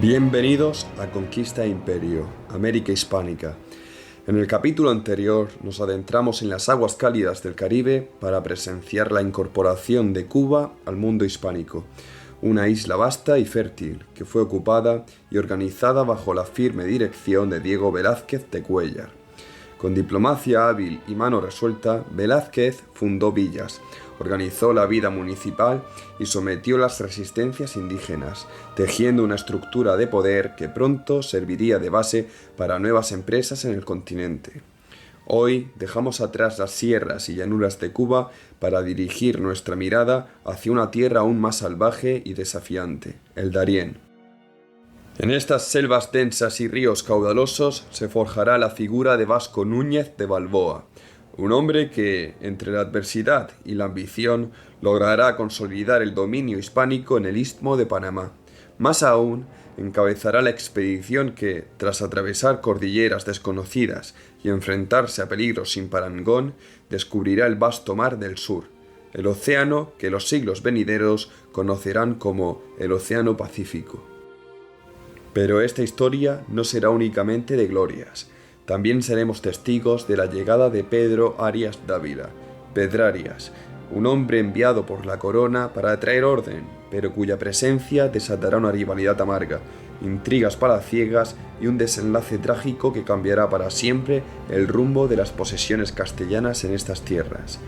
Bienvenidos a Conquista e Imperio, América Hispánica. En el capítulo anterior nos adentramos en las aguas cálidas del Caribe para presenciar la incorporación de Cuba al mundo hispánico, una isla vasta y fértil que fue ocupada y organizada bajo la firme dirección de Diego Velázquez de Cuéllar. Con diplomacia hábil y mano resuelta, Velázquez fundó villas, organizó la vida municipal y sometió las resistencias indígenas, tejiendo una estructura de poder que pronto serviría de base para nuevas empresas en el continente. Hoy dejamos atrás las sierras y llanuras de Cuba para dirigir nuestra mirada hacia una tierra aún más salvaje y desafiante, el Darién. En estas selvas densas y ríos caudalosos se forjará la figura de Vasco Núñez de Balboa, un hombre que, entre la adversidad y la ambición, logrará consolidar el dominio hispánico en el Istmo de Panamá. Más aún, encabezará la expedición que, tras atravesar cordilleras desconocidas y enfrentarse a peligros sin parangón, descubrirá el vasto mar del sur, el océano que los siglos venideros conocerán como el Océano Pacífico. Pero esta historia no será únicamente de glorias. También seremos testigos de la llegada de Pedro Arias Dávila, Pedrarias, un hombre enviado por la corona para traer orden, pero cuya presencia desatará una rivalidad amarga, intrigas palaciegas y un desenlace trágico que cambiará para siempre el rumbo de las posesiones castellanas en estas tierras.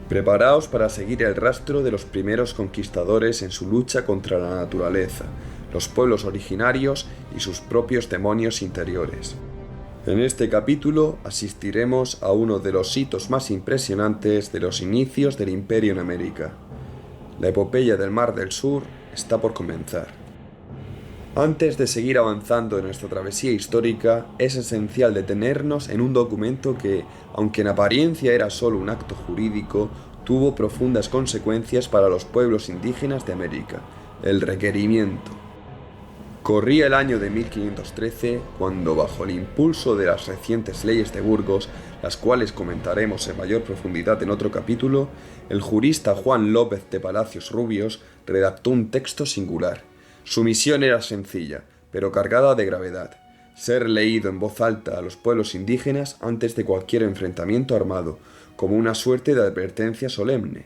Preparaos para seguir el rastro de los primeros conquistadores en su lucha contra la naturaleza, los pueblos originarios y sus propios demonios interiores. En este capítulo asistiremos a uno de los hitos más impresionantes de los inicios del Imperio en América. La epopeya del Mar del Sur está por comenzar. Antes de seguir avanzando en nuestra travesía histórica, es esencial detenernos en un documento que, aunque en apariencia era solo un acto jurídico, tuvo profundas consecuencias para los pueblos indígenas de América: el requerimiento. Corría el año de 1513 cuando, bajo el impulso de las recientes leyes de Burgos, las cuales comentaremos en mayor profundidad en otro capítulo, el jurista Juan López de Palacios Rubios redactó un texto singular. Su misión era sencilla, pero cargada de gravedad: ser leído en voz alta a los pueblos indígenas antes de cualquier enfrentamiento armado, como una suerte de advertencia solemne.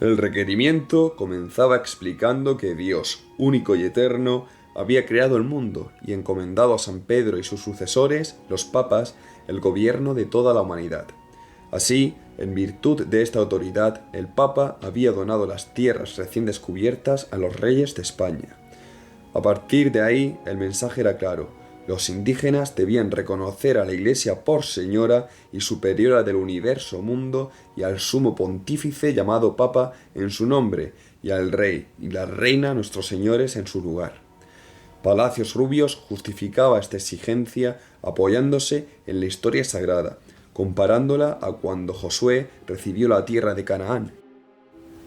El requerimiento comenzaba explicando que Dios, único y eterno, había creado el mundo y encomendado a San Pedro y sus sucesores, los papas, el gobierno de toda la humanidad. Así, en virtud de esta autoridad, el Papa había donado las tierras recién descubiertas a los reyes de España. A partir de ahí, el mensaje era claro: los indígenas debían reconocer a la Iglesia por señora y superiora del universo mundo y al sumo pontífice llamado Papa en su nombre, y al rey y la reina nuestros señores en su lugar. Palacios Rubios justificaba esta exigencia apoyándose en la historia sagrada, comparándola a cuando Josué recibió la tierra de Canaán.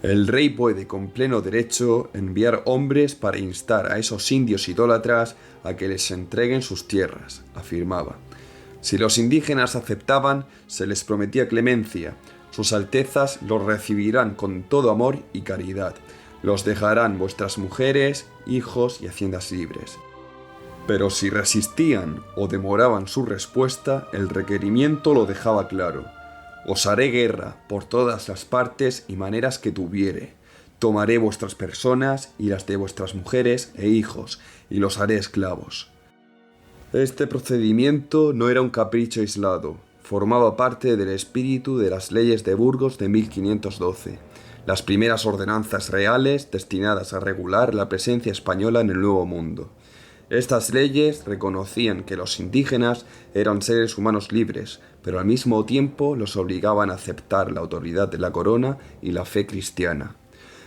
El rey puede con pleno derecho enviar hombres para instar a esos indios idólatras a que les entreguen sus tierras, afirmaba. Si los indígenas aceptaban, se les prometía clemencia. Sus altezas los recibirán con todo amor y caridad. Los dejarán vuestras mujeres, hijos y haciendas libres. Pero si resistían o demoraban su respuesta, el requerimiento lo dejaba claro: os haré guerra por todas las partes y maneras que tuviere. Tomaré vuestras personas y las de vuestras mujeres e hijos, y los haré esclavos. Este procedimiento no era un capricho aislado, formaba parte del espíritu de las leyes de Burgos de 1512, las primeras ordenanzas reales destinadas a regular la presencia española en el Nuevo Mundo. Estas leyes reconocían que los indígenas eran seres humanos libres, pero al mismo tiempo los obligaban a aceptar la autoridad de la corona y la fe cristiana.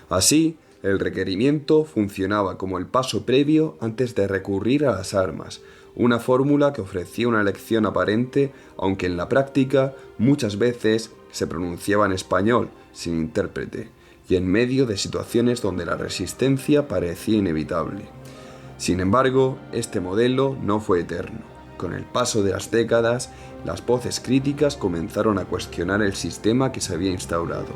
Así, el requerimiento funcionaba como el paso previo antes de recurrir a las armas, una fórmula que ofrecía una elección aparente, aunque en la práctica muchas veces se pronunciaba en español, sin intérprete, y en medio de situaciones donde la resistencia parecía inevitable. Sin embargo, este modelo no fue eterno. Con el paso de las décadas, las voces críticas comenzaron a cuestionar el sistema que se había instaurado.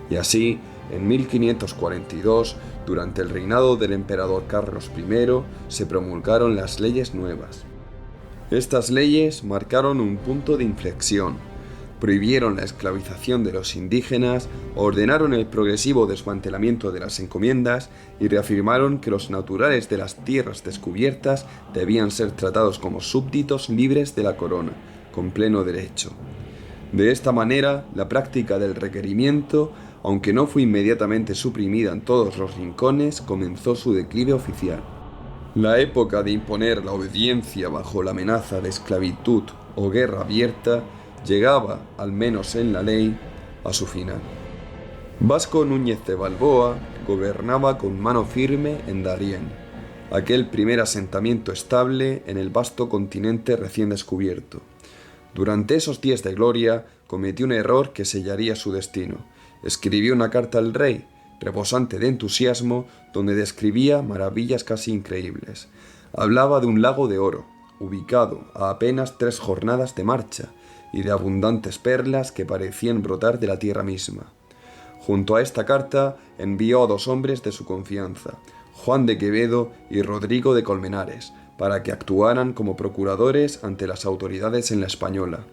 Y así, En 1542, durante el reinado del emperador Carlos I, se promulgaron las leyes nuevas. Estas leyes marcaron un punto de inflexión. Prohibieron la esclavización de los indígenas, ordenaron el progresivo desmantelamiento de las encomiendas y reafirmaron que los naturales de las tierras descubiertas debían ser tratados como súbditos libres de la corona, con pleno derecho. De esta manera, la práctica del requerimiento, aunque no fue inmediatamente suprimida en todos los rincones, comenzó su declive oficial. La época de imponer la obediencia bajo la amenaza de esclavitud o guerra abierta llegaba, al menos en la ley, a su final. Vasco Núñez de Balboa gobernaba con mano firme en Darién, aquel primer asentamiento estable en el vasto continente recién descubierto. Durante esos días de gloria cometió un error que sellaría su destino. Escribió una carta al rey, rebosante de entusiasmo, donde describía maravillas casi increíbles. Hablaba de un lago de oro, ubicado a apenas 3 jornadas de marcha, y de abundantes perlas que parecían brotar de la tierra misma. Junto a esta carta envió a 2 hombres de su confianza, Juan de Quevedo y Rodrigo de Colmenares, para que actuaran como procuradores ante las autoridades en la Española.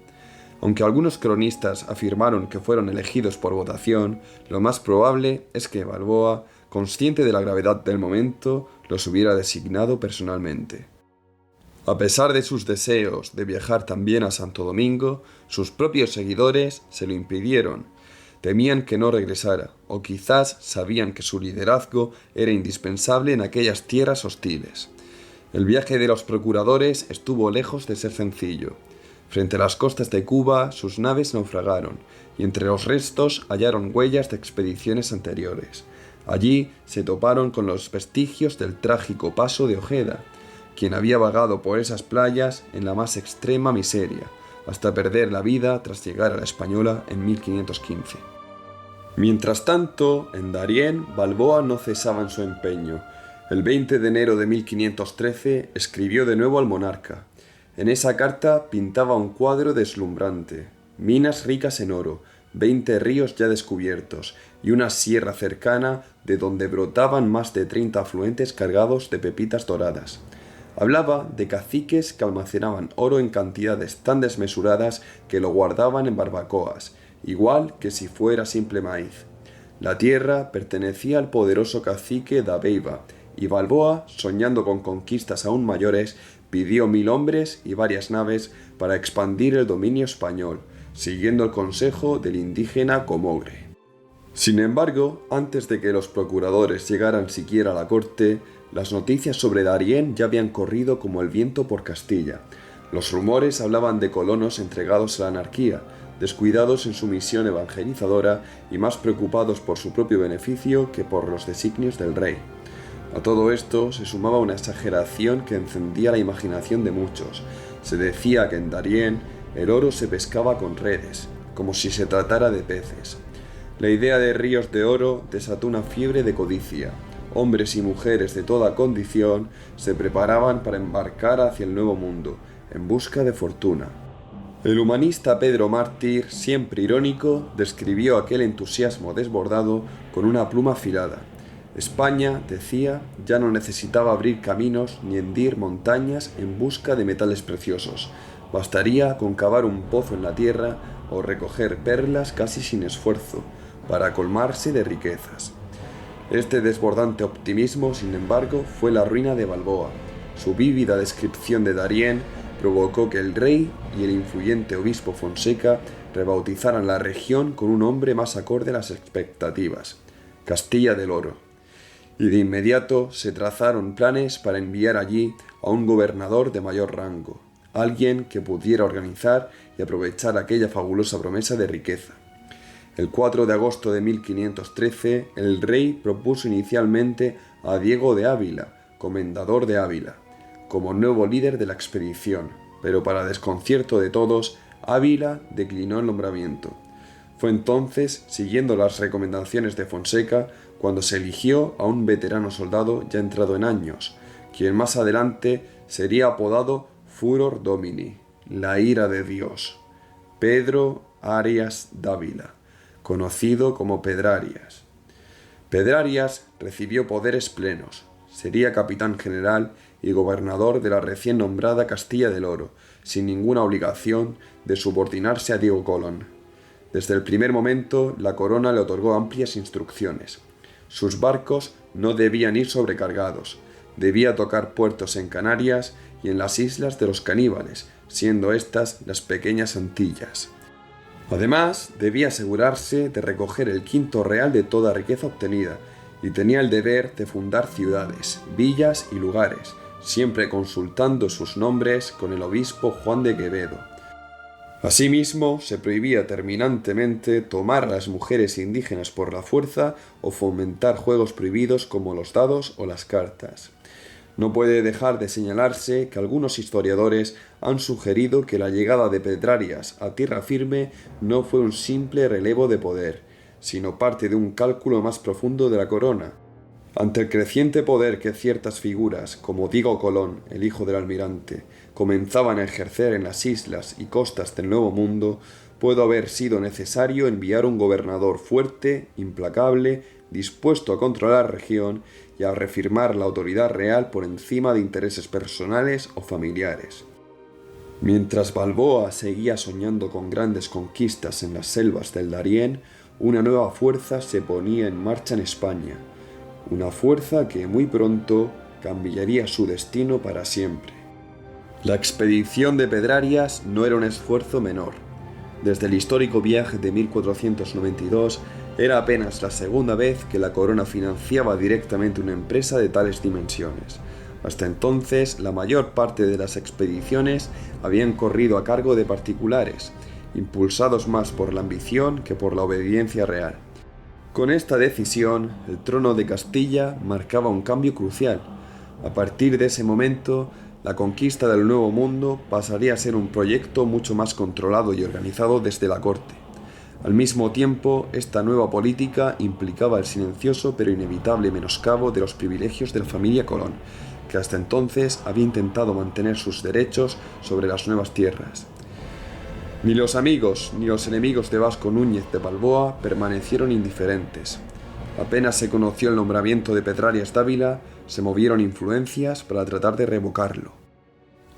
Aunque algunos cronistas afirmaron que fueron elegidos por votación, lo más probable es que Balboa, consciente de la gravedad del momento, los hubiera designado personalmente. A pesar de sus deseos de viajar también a Santo Domingo, sus propios seguidores se lo impidieron. Temían que no regresara, o quizás sabían que su liderazgo era indispensable en aquellas tierras hostiles. El viaje de los procuradores estuvo lejos de ser sencillo. Frente a las costas de Cuba, sus naves naufragaron, y entre los restos hallaron huellas de expediciones anteriores. Allí se toparon con los vestigios del trágico paso de Ojeda, quien había vagado por esas playas en la más extrema miseria, hasta perder la vida tras llegar a la Española en 1515. Mientras tanto, en Darién, Balboa no cesaba en su empeño. El 20 de enero de 1513 escribió de nuevo al monarca. En esa carta pintaba un cuadro deslumbrante: minas ricas en oro, 20 ríos ya descubiertos y una sierra cercana de donde brotaban más de 30 afluentes cargados de pepitas doradas. Hablaba de caciques que almacenaban oro en cantidades tan desmesuradas que lo guardaban en barbacoas, igual que si fuera simple maíz. La tierra pertenecía al poderoso cacique Dabeiba, y Balboa, soñando con conquistas aún mayores, pidió 1000 hombres y varias naves para expandir el dominio español, siguiendo el consejo del indígena Comogre. Sin embargo, antes de que los procuradores llegaran siquiera a la corte, las noticias sobre Darién ya habían corrido como el viento por Castilla. Los rumores hablaban de colonos entregados a la anarquía, descuidados en su misión evangelizadora y más preocupados por su propio beneficio que por los designios del rey. A todo esto se sumaba una exageración que encendía la imaginación de muchos. Se decía que en Darién el oro se pescaba con redes, como si se tratara de peces. La idea de ríos de oro desató una fiebre de codicia. Hombres y mujeres de toda condición se preparaban para embarcar hacia el Nuevo Mundo, en busca de fortuna. El humanista Pedro Mártir, siempre irónico, describió aquel entusiasmo desbordado con una pluma afilada. España, decía, ya no necesitaba abrir caminos ni hendir montañas en busca de metales preciosos. Bastaría con cavar un pozo en la tierra o recoger perlas casi sin esfuerzo, para colmarse de riquezas. Este desbordante optimismo, sin embargo, fue la ruina de Balboa. Su vívida descripción de Darién provocó que el rey y el influyente obispo Fonseca rebautizaran la región con un nombre más acorde a las expectativas: Castilla del Oro. Y de inmediato se trazaron planes para enviar allí a un gobernador de mayor rango, alguien que pudiera organizar y aprovechar aquella fabulosa promesa de riqueza. El 4 de agosto de 1513, el rey propuso inicialmente a Diego de Ávila, comendador de Ávila, como nuevo líder de la expedición, pero para desconcierto de todos, Ávila declinó el nombramiento. Fue entonces, siguiendo las recomendaciones de Fonseca, cuando se eligió a un veterano soldado ya entrado en años, quien más adelante sería apodado Furor Domini, la ira de Dios, Pedro Arias Dávila, conocido como Pedrarias. Pedrarias recibió poderes plenos. Sería capitán general y gobernador de la recién nombrada Castilla del Oro, sin ninguna obligación de subordinarse a Diego Colón. Desde el primer momento, la corona le otorgó amplias instrucciones. Sus barcos no debían ir sobrecargados, debía tocar puertos en Canarias y en las islas de los Caníbales, siendo estas las pequeñas Antillas. Además, debía asegurarse de recoger el quinto real de toda riqueza obtenida, y tenía el deber de fundar ciudades, villas y lugares, siempre consultando sus nombres con el obispo Juan de Quevedo. Asimismo, se prohibía terminantemente tomar a las mujeres indígenas por la fuerza o fomentar juegos prohibidos como los dados o las cartas. No puede dejar de señalarse que algunos historiadores han sugerido que la llegada de Pedrarias a tierra firme no fue un simple relevo de poder, sino parte de un cálculo más profundo de la corona. Ante el creciente poder que ciertas figuras, como Diego Colón, el hijo del almirante, comenzaban a ejercer en las islas y costas del Nuevo Mundo, pudo haber sido necesario enviar un gobernador fuerte, implacable, dispuesto a controlar la región y a reafirmar la autoridad real por encima de intereses personales o familiares. Mientras Balboa seguía soñando con grandes conquistas en las selvas del Darién, una nueva fuerza se ponía en marcha en España, una fuerza que muy pronto cambiaría su destino para siempre. La expedición de Pedrarias no era un esfuerzo menor. Desde el histórico viaje de 1492, era apenas la segunda vez que la corona financiaba directamente una empresa de tales dimensiones. Hasta entonces, la mayor parte de las expediciones habían corrido a cargo de particulares, impulsados más por la ambición que por la obediencia real. Con esta decisión, el trono de Castilla marcaba un cambio crucial. A partir de ese momento, la conquista del Nuevo Mundo pasaría a ser un proyecto mucho más controlado y organizado desde la corte. Al mismo tiempo, esta nueva política implicaba el silencioso pero inevitable menoscabo de los privilegios de la familia Colón, que hasta entonces había intentado mantener sus derechos sobre las nuevas tierras. Ni los amigos ni los enemigos de Vasco Núñez de Balboa permanecieron indiferentes. Apenas se conoció el nombramiento de Pedrarias Dávila, se movieron influencias para tratar de revocarlo.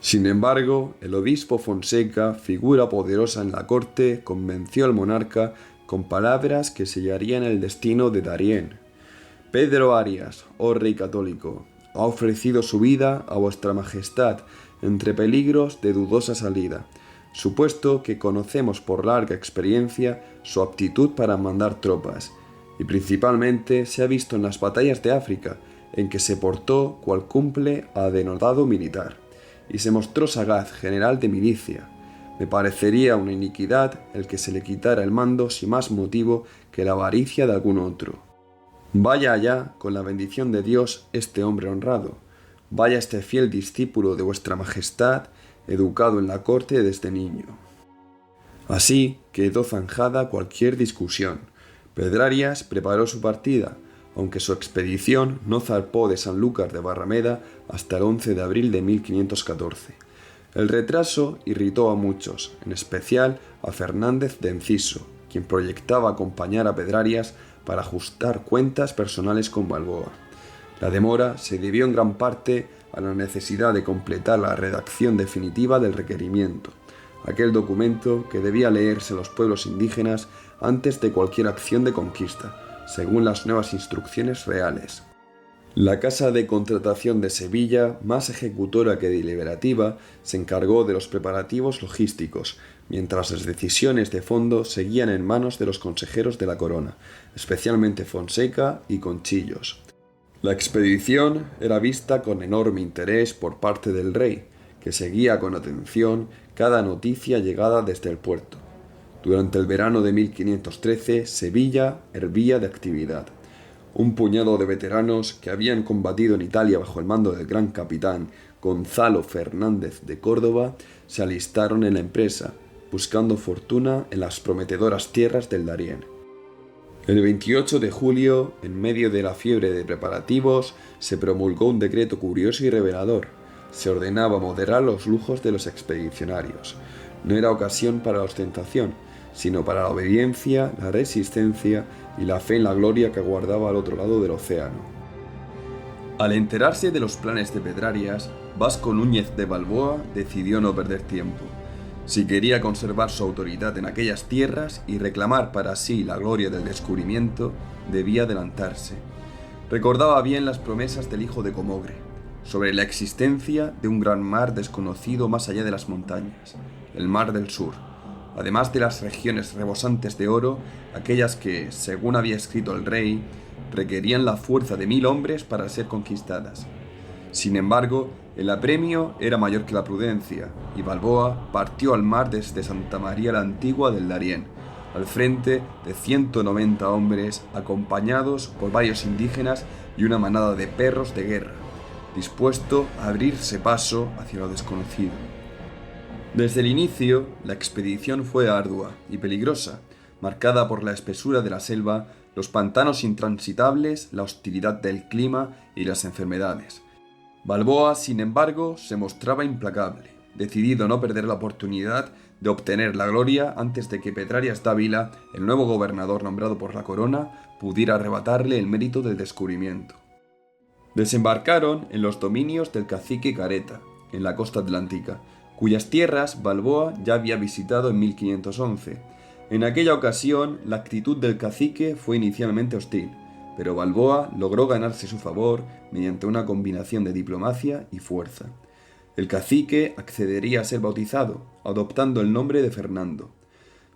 Sin embargo, el obispo Fonseca, figura poderosa en la corte, convenció al monarca con palabras que sellarían el destino de Darién. Pedro Arias, oh rey católico, ha ofrecido su vida a vuestra majestad entre peligros de dudosa salida, supuesto que conocemos por larga experiencia su aptitud para mandar tropas, y principalmente se ha visto en las batallas de África, en que se portó cual cumple a denotado militar, y se mostró sagaz general de milicia. Me parecería una iniquidad el que se le quitara el mando sin más motivo que la avaricia de algún otro. Vaya allá, con la bendición de Dios, este hombre honrado. Vaya este fiel discípulo de vuestra majestad, educado en la corte desde niño. Así quedó zanjada cualquier discusión. Pedrarias preparó su partida, aunque su expedición no zarpó de Sanlúcar de Barrameda hasta el 11 de abril de 1514. El retraso irritó a muchos, en especial a Fernández de Enciso, quien proyectaba acompañar a Pedrarias para ajustar cuentas personales con Balboa. La demora se debió en gran parte a la necesidad de completar la redacción definitiva del requerimiento, aquel documento que debía leerse a los pueblos indígenas antes de cualquier acción de conquista, según las nuevas instrucciones reales. La Casa de Contratación de Sevilla, más ejecutora que deliberativa, se encargó de los preparativos logísticos, mientras las decisiones de fondo seguían en manos de los consejeros de la corona, especialmente Fonseca y Conchillos. La expedición era vista con enorme interés por parte del rey, que seguía con atención cada noticia llegada desde el puerto. Durante el verano de 1513, Sevilla hervía de actividad. Un puñado de veteranos que habían combatido en Italia bajo el mando del gran capitán Gonzalo Fernández de Córdoba se alistaron en la empresa, buscando fortuna en las prometedoras tierras del Darién. El 28 de julio, en medio de la fiebre de preparativos, se promulgó un decreto curioso y revelador. Se ordenaba moderar los lujos de los expedicionarios. No era ocasión para la ostentación, sino para la obediencia, la resistencia y la fe en la gloria que aguardaba al otro lado del océano. Al enterarse de los planes de Pedrarias, Vasco Núñez de Balboa decidió no perder tiempo. Si quería conservar su autoridad en aquellas tierras y reclamar para sí la gloria del descubrimiento, debía adelantarse. Recordaba bien las promesas del hijo de Comogre, sobre la existencia de un gran mar desconocido más allá de las montañas, el Mar del Sur, además de las regiones rebosantes de oro, aquellas que, según había escrito el rey, requerían la fuerza de 1000 hombres para ser conquistadas. Sin embargo, el apremio era mayor que la prudencia, y Balboa partió al mar desde Santa María la Antigua del Darién, al frente de 190 hombres, acompañados por varios indígenas y una manada de perros de guerra, dispuesto a abrirse paso hacia lo desconocido. Desde el inicio, la expedición fue ardua y peligrosa, marcada por la espesura de la selva, los pantanos intransitables, la hostilidad del clima y las enfermedades. Balboa, sin embargo, se mostraba implacable, decidido a no perder la oportunidad de obtener la gloria antes de que Pedrarias Dávila, el nuevo gobernador nombrado por la corona, pudiera arrebatarle el mérito del descubrimiento. Desembarcaron en los dominios del cacique Careta, en la costa atlántica, cuyas tierras Balboa ya había visitado en 1511. En aquella ocasión, la actitud del cacique fue inicialmente hostil, pero Balboa logró ganarse su favor mediante una combinación de diplomacia y fuerza. El cacique accedería a ser bautizado, adoptando el nombre de Fernando.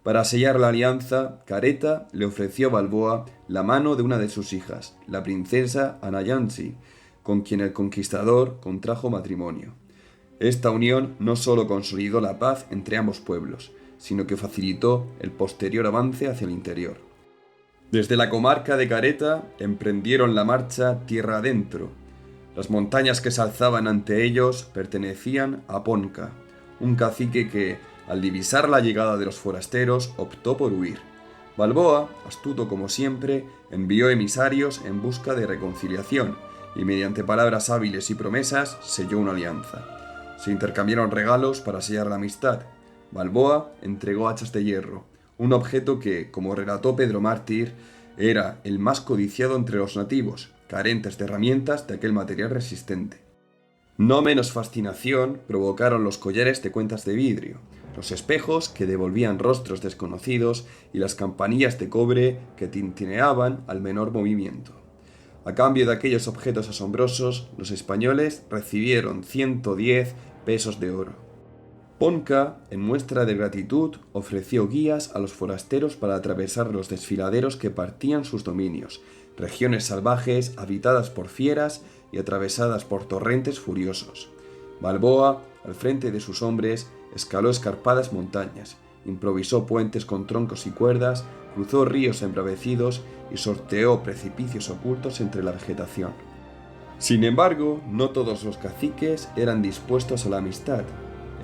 Para sellar la alianza, Careta le ofreció a Balboa la mano de una de sus hijas, la princesa Anayansi, con quien el conquistador contrajo matrimonio. Esta unión no solo consolidó la paz entre ambos pueblos, sino que facilitó el posterior avance hacia el interior. Desde la comarca de Careta emprendieron la marcha tierra adentro. Las montañas que se alzaban ante ellos pertenecían a Ponca, un cacique que, al divisar la llegada de los forasteros, optó por huir. Balboa, astuto como siempre, envió emisarios en busca de reconciliación y mediante palabras hábiles y promesas selló una alianza. Se intercambiaron regalos para sellar la amistad. Balboa entregó hachas de hierro, un objeto que, como relató Pedro Mártir, era el más codiciado entre los nativos, carentes de herramientas de aquel material resistente. No menos fascinación provocaron los collares de cuentas de vidrio, los espejos que devolvían rostros desconocidos y las campanillas de cobre que tintineaban al menor movimiento. A cambio de aquellos objetos asombrosos, los españoles recibieron 110 pesos de oro. Ponca, en muestra de gratitud, ofreció guías a los forasteros para atravesar los desfiladeros que partían sus dominios, regiones salvajes habitadas por fieras y atravesadas por torrentes furiosos. Balboa, al frente de sus hombres, escaló escarpadas montañas, improvisó puentes con troncos y cuerdas, cruzó ríos embravecidos y sorteó precipicios ocultos entre la vegetación. Sin embargo, no todos los caciques eran dispuestos a la amistad.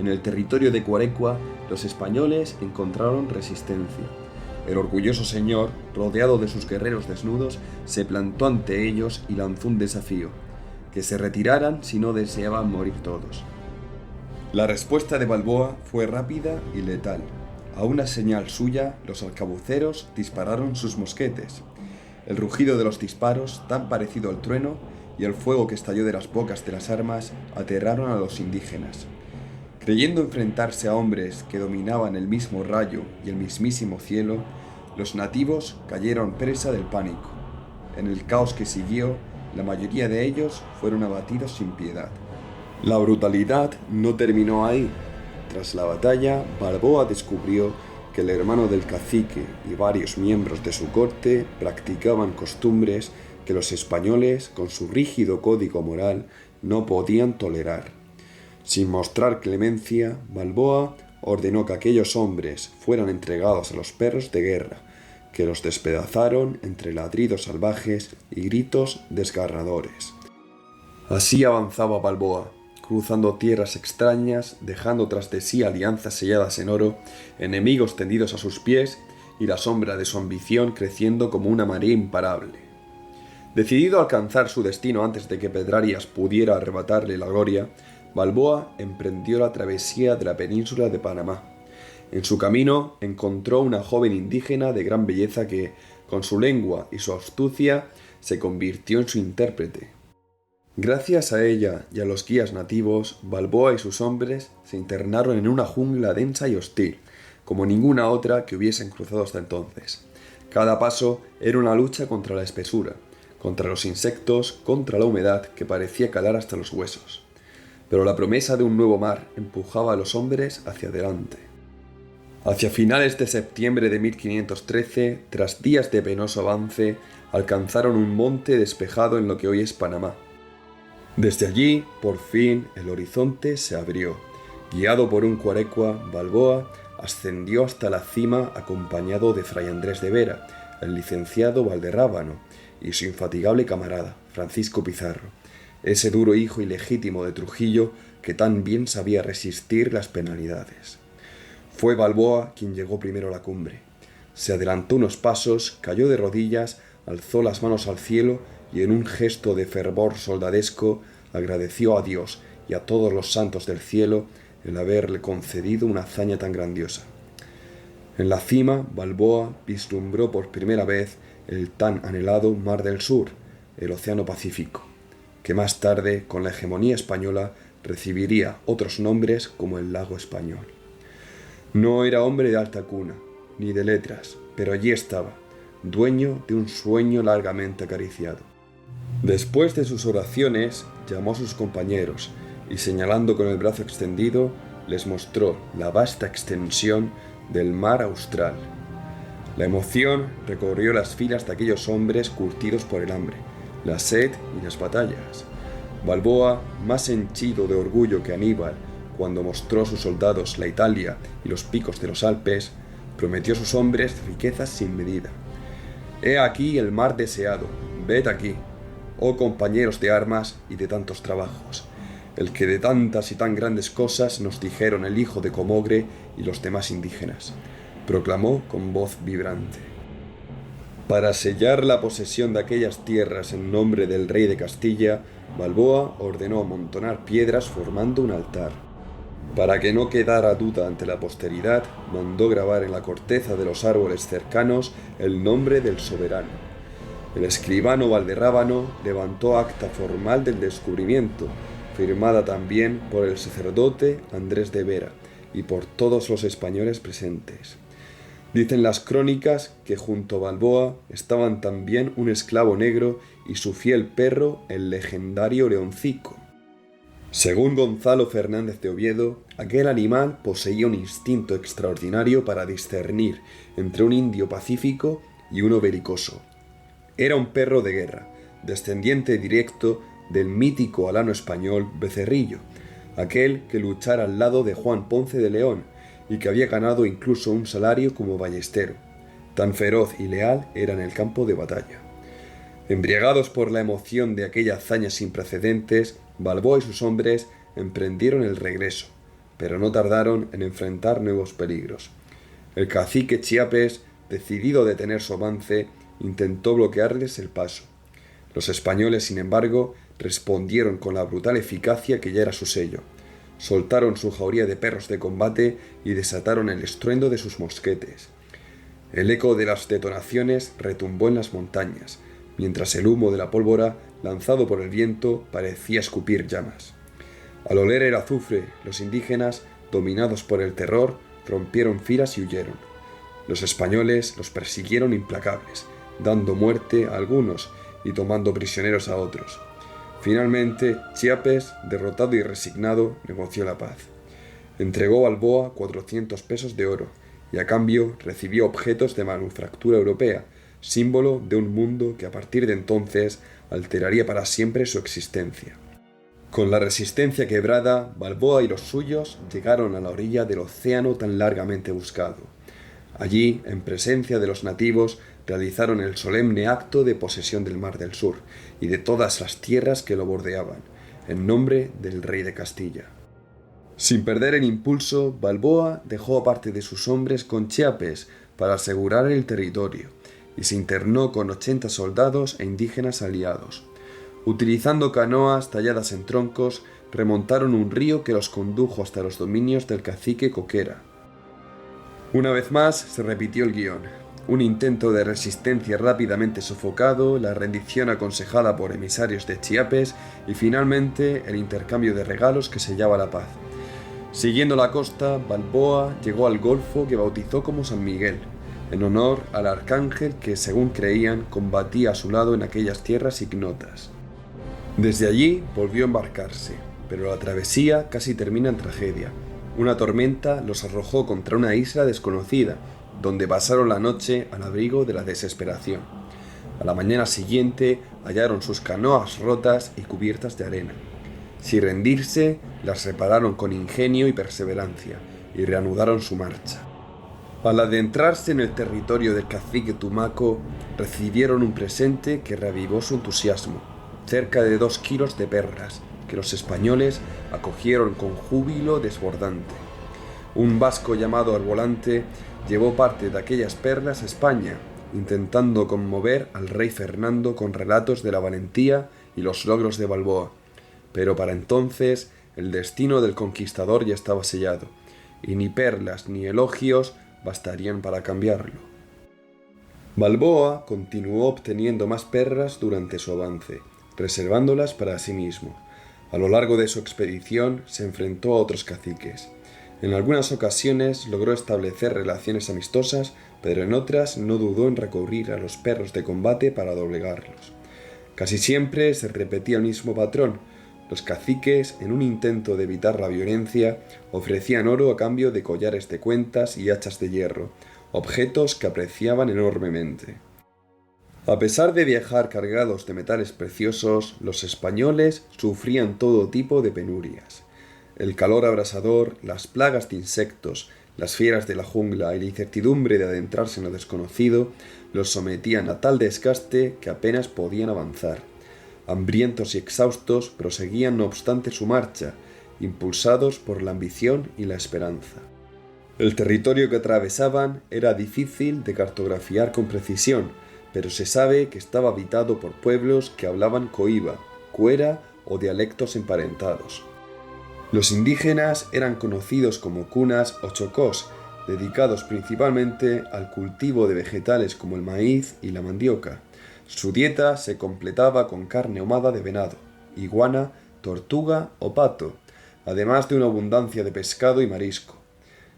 En el territorio de Cuarecua, los españoles encontraron resistencia. El orgulloso señor, rodeado de sus guerreros desnudos, se plantó ante ellos y lanzó un desafío: que se retiraran si no deseaban morir todos. La respuesta de Balboa fue rápida y letal. A una señal suya, los arcabuceros dispararon sus mosquetes. El rugido de los disparos, tan parecido al trueno, y el fuego que estalló de las bocas de las armas, aterraron a los indígenas. Creyendo enfrentarse a hombres que dominaban el mismo rayo y el mismísimo cielo, los nativos cayeron presa del pánico. En el caos que siguió, la mayoría de ellos fueron abatidos sin piedad. La brutalidad no terminó ahí. Tras la batalla, Balboa descubrió que el hermano del cacique y varios miembros de su corte practicaban costumbres que los españoles, con su rígido código moral, no podían tolerar. Sin mostrar clemencia, Balboa ordenó que aquellos hombres fueran entregados a los perros de guerra, que los despedazaron entre ladridos salvajes y gritos desgarradores. Así avanzaba Balboa, cruzando tierras extrañas, dejando tras de sí alianzas selladas en oro, enemigos tendidos a sus pies y la sombra de su ambición creciendo como una marea imparable. Decidido a alcanzar su destino antes de que Pedrarias pudiera arrebatarle la gloria, Balboa emprendió la travesía de la península de Panamá. En su camino encontró una joven indígena de gran belleza que, con su lengua y su astucia, se convirtió en su intérprete. Gracias a ella y a los guías nativos, Balboa y sus hombres se internaron en una jungla densa y hostil, como ninguna otra que hubiesen cruzado hasta entonces. Cada paso era una lucha contra la espesura, contra los insectos, contra la humedad que parecía calar hasta los huesos. Pero la promesa de un nuevo mar empujaba a los hombres hacia adelante. Hacia finales de septiembre de 1513, tras días de penoso avance, alcanzaron un monte despejado en lo que hoy es Panamá. Desde allí, por fin, el horizonte se abrió. Guiado por un cuarecua, Balboa ascendió hasta la cima acompañado de Fray Andrés de Vera, el licenciado Valderrábano y su infatigable camarada, Francisco Pizarro, ese duro hijo ilegítimo de Trujillo que tan bien sabía resistir las penalidades. Fue Balboa quien llegó primero a la cumbre. Se adelantó unos pasos, cayó de rodillas, alzó las manos al cielo y en un gesto de fervor soldadesco agradeció a Dios y a todos los santos del cielo el haberle concedido una hazaña tan grandiosa. En la cima, Balboa vislumbró por primera vez el tan anhelado Mar del Sur, el Océano Pacífico, que más tarde, con la hegemonía española, recibiría otros nombres como el Lago Español. No era hombre de alta cuna, ni de letras, pero allí estaba, dueño de un sueño largamente acariciado. Después de sus oraciones, llamó a sus compañeros y, señalando con el brazo extendido, les mostró la vasta extensión del mar austral. La emoción recorrió las filas de aquellos hombres curtidos por el hambre, la sed y las batallas. Balboa, más henchido de orgullo que Aníbal, cuando mostró a sus soldados la Italia y los picos de los Alpes, prometió a sus hombres riquezas sin medida. «He aquí el mar deseado, ved aquí, oh compañeros de armas y de tantos trabajos, el que de tantas y tan grandes cosas nos dijeron el hijo de Comogre y los demás indígenas», proclamó con voz vibrante. Para sellar la posesión de aquellas tierras en nombre del rey de Castilla, Balboa ordenó amontonar piedras formando un altar. Para que no quedara duda ante la posteridad, mandó grabar en la corteza de los árboles cercanos el nombre del soberano. El escribano Valderrábano levantó acta formal del descubrimiento, firmada también por el sacerdote Andrés de Vera y por todos los españoles presentes. Dicen las crónicas que junto a Balboa estaban también un esclavo negro y su fiel perro, el legendario Leoncico. Según Gonzalo Fernández de Oviedo, aquel animal poseía un instinto extraordinario para discernir entre un indio pacífico y uno belicoso. Era un perro de guerra, descendiente directo del mítico alano español Becerrillo, aquel que luchara al lado de Juan Ponce de León y que había ganado incluso un salario como ballestero. Tan feroz y leal era en el campo de batalla. Embriagados por la emoción de aquella hazaña sin precedentes, Balboa y sus hombres emprendieron el regreso, pero no tardaron en enfrentar nuevos peligros. El cacique Chiapes, decidido a detener su avance, intentó bloquearles el paso. Los españoles, sin embargo, respondieron con la brutal eficacia que ya era su sello. Soltaron su jauría de perros de combate y desataron el estruendo de sus mosquetes. El eco de las detonaciones retumbó en las montañas, mientras el humo de la pólvora, lanzado por el viento, parecía escupir llamas. Al oler el azufre, los indígenas, dominados por el terror, rompieron filas y huyeron. Los españoles los persiguieron implacables, dando muerte a algunos y tomando prisioneros a otros. Finalmente, Chiapes, derrotado y resignado, negoció la paz. Entregó a Balboa 400 pesos de oro y a cambio recibió objetos de manufactura europea, símbolo de un mundo que a partir de entonces alteraría para siempre su existencia. Con la resistencia quebrada, Balboa y los suyos llegaron a la orilla del océano tan largamente buscado. Allí, en presencia de los nativos, realizaron el solemne acto de posesión del Mar del Sur y de todas las tierras que lo bordeaban, en nombre del rey de Castilla. Sin perder el impulso, Balboa dejó a parte de sus hombres con Chiapes para asegurar el territorio y se internó con 80 soldados e indígenas aliados. Utilizando canoas talladas en troncos, remontaron un río que los condujo hasta los dominios del cacique Coquera. Una vez más se repitió el guión. Un intento de resistencia rápidamente sofocado, la rendición aconsejada por emisarios de Chiapas y finalmente el intercambio de regalos que sellaba la paz. Siguiendo la costa, Balboa llegó al golfo que bautizó como San Miguel, en honor al arcángel que, según creían, combatía a su lado en aquellas tierras ignotas. Desde allí volvió a embarcarse, pero la travesía casi termina en tragedia. Una tormenta los arrojó contra una isla desconocida, donde pasaron la noche al abrigo de la desesperación. A la mañana siguiente hallaron sus canoas rotas y cubiertas de arena. Sin rendirse, las repararon con ingenio y perseverancia, y reanudaron su marcha. Al adentrarse en el territorio del cacique Tumaco, recibieron un presente que reavivó su entusiasmo, cerca de 2 kilos de perlas, que los españoles acogieron con júbilo desbordante. Un vasco llamado Arbolante llevó parte de aquellas perlas a España, intentando conmover al rey Fernando con relatos de la valentía y los logros de Balboa. Pero para entonces el destino del conquistador ya estaba sellado, y ni perlas ni elogios bastarían para cambiarlo. Balboa continuó obteniendo más perlas durante su avance, reservándolas para sí mismo. A lo largo de su expedición se enfrentó a otros caciques. En algunas ocasiones logró establecer relaciones amistosas, pero en otras no dudó en recurrir a los perros de combate para doblegarlos. Casi siempre se repetía el mismo patrón. Los caciques, en un intento de evitar la violencia, ofrecían oro a cambio de collares de cuentas y hachas de hierro, objetos que apreciaban enormemente. A pesar de viajar cargados de metales preciosos, los españoles sufrían todo tipo de penurias. El calor abrasador, las plagas de insectos, las fieras de la jungla y la incertidumbre de adentrarse en lo desconocido los sometían a tal desgaste que apenas podían avanzar. Hambrientos y exhaustos, proseguían no obstante su marcha, impulsados por la ambición y la esperanza. El territorio que atravesaban era difícil de cartografiar con precisión, pero se sabe que estaba habitado por pueblos que hablaban coiba, cuera o dialectos emparentados. Los indígenas eran conocidos como cunas o chocós, dedicados principalmente al cultivo de vegetales como el maíz y la mandioca. Su dieta se completaba con carne ahumada de venado, iguana, tortuga o pato, además de una abundancia de pescado y marisco.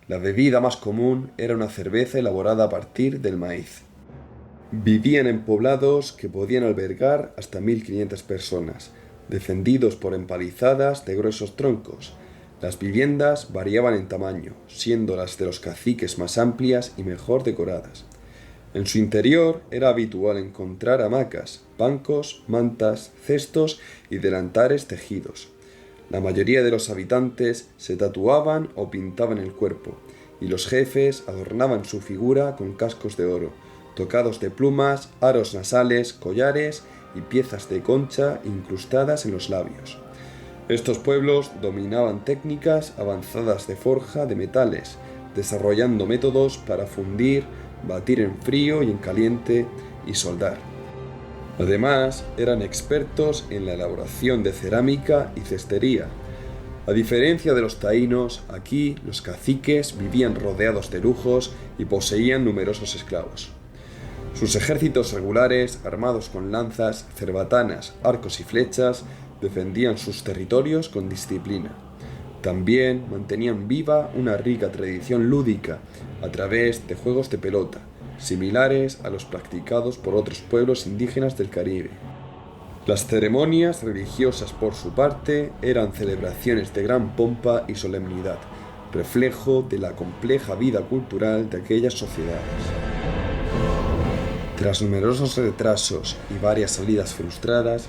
La bebida más común era una cerveza elaborada a partir del maíz. Vivían en poblados que podían albergar hasta 1.500 personas, defendidos por empalizadas de gruesos troncos. Las viviendas variaban en tamaño, siendo las de los caciques más amplias y mejor decoradas. En su interior era habitual encontrar hamacas, bancos, mantas, cestos y delantares tejidos. La mayoría de los habitantes se tatuaban o pintaban el cuerpo, y los jefes adornaban su figura con cascos de oro, tocados de plumas, aros nasales, collares y piezas de concha incrustadas en los labios. Estos pueblos dominaban técnicas avanzadas de forja de metales, desarrollando métodos para fundir, batir en frío y en caliente y soldar. Además, eran expertos en la elaboración de cerámica y cestería. A diferencia de los taínos, aquí los caciques vivían rodeados de lujos y poseían numerosos esclavos. Sus ejércitos regulares, armados con lanzas, cerbatanas, arcos y flechas, defendían sus territorios con disciplina. También mantenían viva una rica tradición lúdica a través de juegos de pelota, similares a los practicados por otros pueblos indígenas del Caribe. Las ceremonias religiosas, por su parte, eran celebraciones de gran pompa y solemnidad, reflejo de la compleja vida cultural de aquellas sociedades. Tras numerosos retrasos y varias salidas frustradas,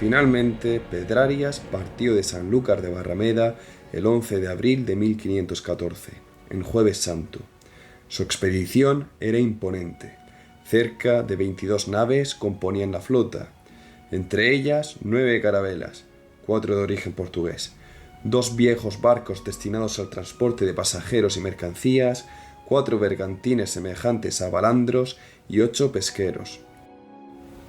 finalmente Pedrarias partió de Sanlúcar de Barrameda el 11 de abril de 1514, en Jueves Santo. Su expedición era imponente. Cerca de 22 naves componían la flota, entre ellas 9 carabelas, 4 de origen portugués, 2 viejos barcos destinados al transporte de pasajeros y mercancías, 4 bergantines semejantes a balandros y 8 pesqueros.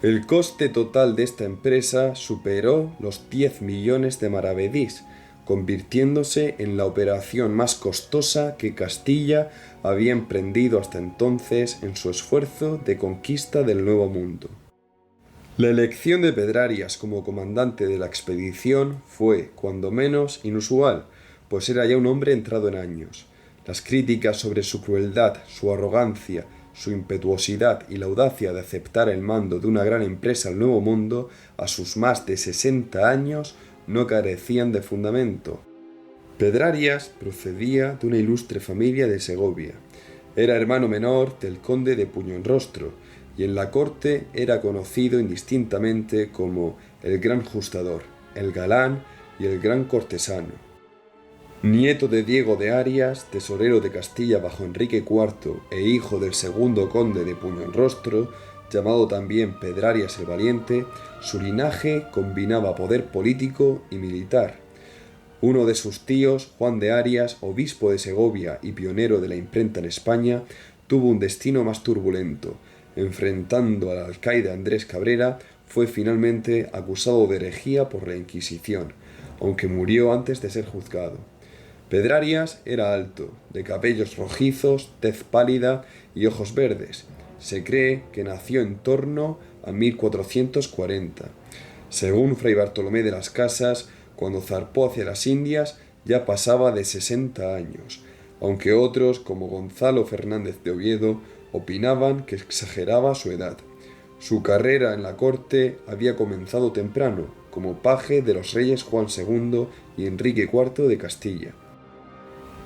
El coste total de esta empresa superó los 10 millones de maravedís, convirtiéndose en la operación más costosa que Castilla había emprendido hasta entonces en su esfuerzo de conquista del Nuevo Mundo. La elección de Pedrarias como comandante de la expedición fue, cuando menos, inusual, pues era ya un hombre entrado en años. Las críticas sobre su crueldad, su arrogancia, su impetuosidad y la audacia de aceptar el mando de una gran empresa al Nuevo Mundo a sus más de 60 años no carecían de fundamento. Pedrarias procedía de una ilustre familia de Segovia. Era hermano menor del conde de Puñonrostro y en la corte era conocido indistintamente como el gran justador, el galán y el gran cortesano. Nieto de Diego de Arias, tesorero de Castilla bajo Enrique IV e hijo del segundo conde de Puñonrostro, llamado también Pedrarias el Valiente, su linaje combinaba poder político y militar. Uno de sus tíos, Juan de Arias, obispo de Segovia y pionero de la imprenta en España, tuvo un destino más turbulento. Enfrentando al alcaide Andrés Cabrera, fue finalmente acusado de herejía por la Inquisición, aunque murió antes de ser juzgado. Pedrarias era alto, de cabellos rojizos, tez pálida y ojos verdes. Se cree que nació en torno a 1440. Según Fray Bartolomé de las Casas, cuando zarpó hacia las Indias ya pasaba de 60 años, aunque otros, como Gonzalo Fernández de Oviedo, opinaban que exageraba su edad. Su carrera en la corte había comenzado temprano, como paje de los reyes Juan II y Enrique IV de Castilla.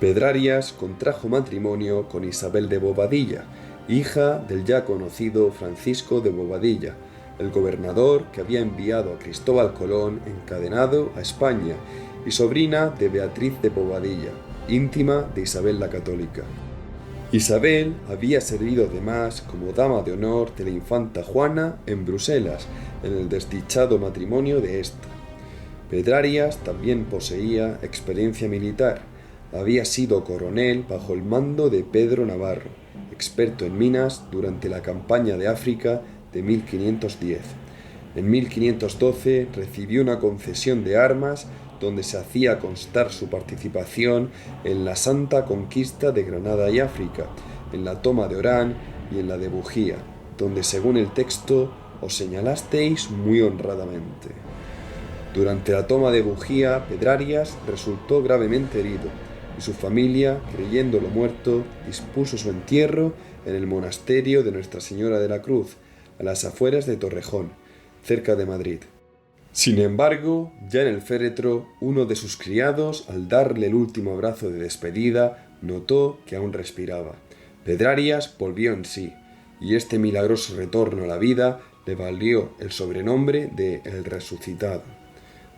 Pedrarias contrajo matrimonio con Isabel de Bobadilla, hija del ya conocido Francisco de Bobadilla, el gobernador que había enviado a Cristóbal Colón encadenado a España, y sobrina de Beatriz de Bobadilla, íntima de Isabel la Católica. Isabel había servido además como dama de honor de la infanta Juana en Bruselas, en el desdichado matrimonio de ésta. Pedrarias también poseía experiencia militar. Había sido coronel bajo el mando de Pedro Navarro, experto en minas durante la campaña de África de 1510. En 1512 recibió una concesión de armas donde se hacía constar su participación en la santa conquista de Granada y África, en la toma de Orán y en la de Bujía, donde según el texto os señalasteis muy honradamente. Durante la toma de Bujía, Pedrarias resultó gravemente herido, y su familia, creyéndolo muerto, dispuso su entierro en el monasterio de Nuestra Señora de la Cruz, a las afueras de Torrejón, cerca de Madrid. Sin embargo, ya en el féretro, uno de sus criados, al darle el último abrazo de despedida, notó que aún respiraba. Pedrarias volvió en sí, y este milagroso retorno a la vida le valió el sobrenombre de El Resucitado.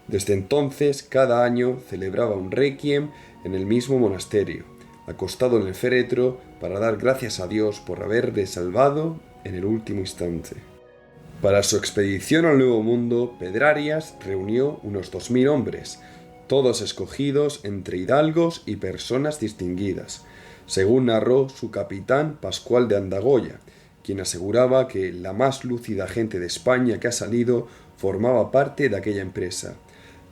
Desde entonces, cada año celebraba un requiem en el mismo monasterio, acostado en el féretro para dar gracias a Dios por haberle salvado en el último instante. Para su expedición al Nuevo Mundo, Pedrarias reunió unos 2000 hombres, todos escogidos entre hidalgos y personas distinguidas, según narró su capitán Pascual de Andagoya, quien aseguraba que la más lúcida gente de España que ha salido formaba parte de aquella empresa.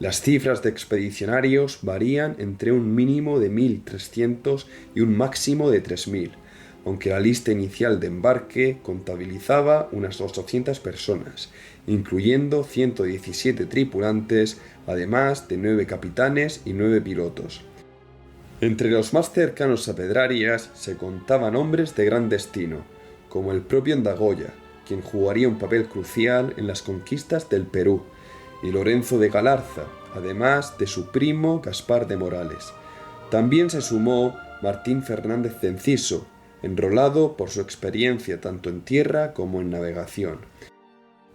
Las cifras de expedicionarios varían entre un mínimo de 1.300 y un máximo de 3.000, aunque la lista inicial de embarque contabilizaba unas 800 personas, incluyendo 117 tripulantes, además de 9 capitanes y 9 pilotos. Entre los más cercanos a Pedrarias se contaban hombres de gran destino, como el propio Andagoya, quien jugaría un papel crucial en las conquistas del Perú, y Lorenzo de Galarza, además de su primo Gaspar de Morales. También se sumó Martín Fernández de Enciso, enrolado por su experiencia tanto en tierra como en navegación.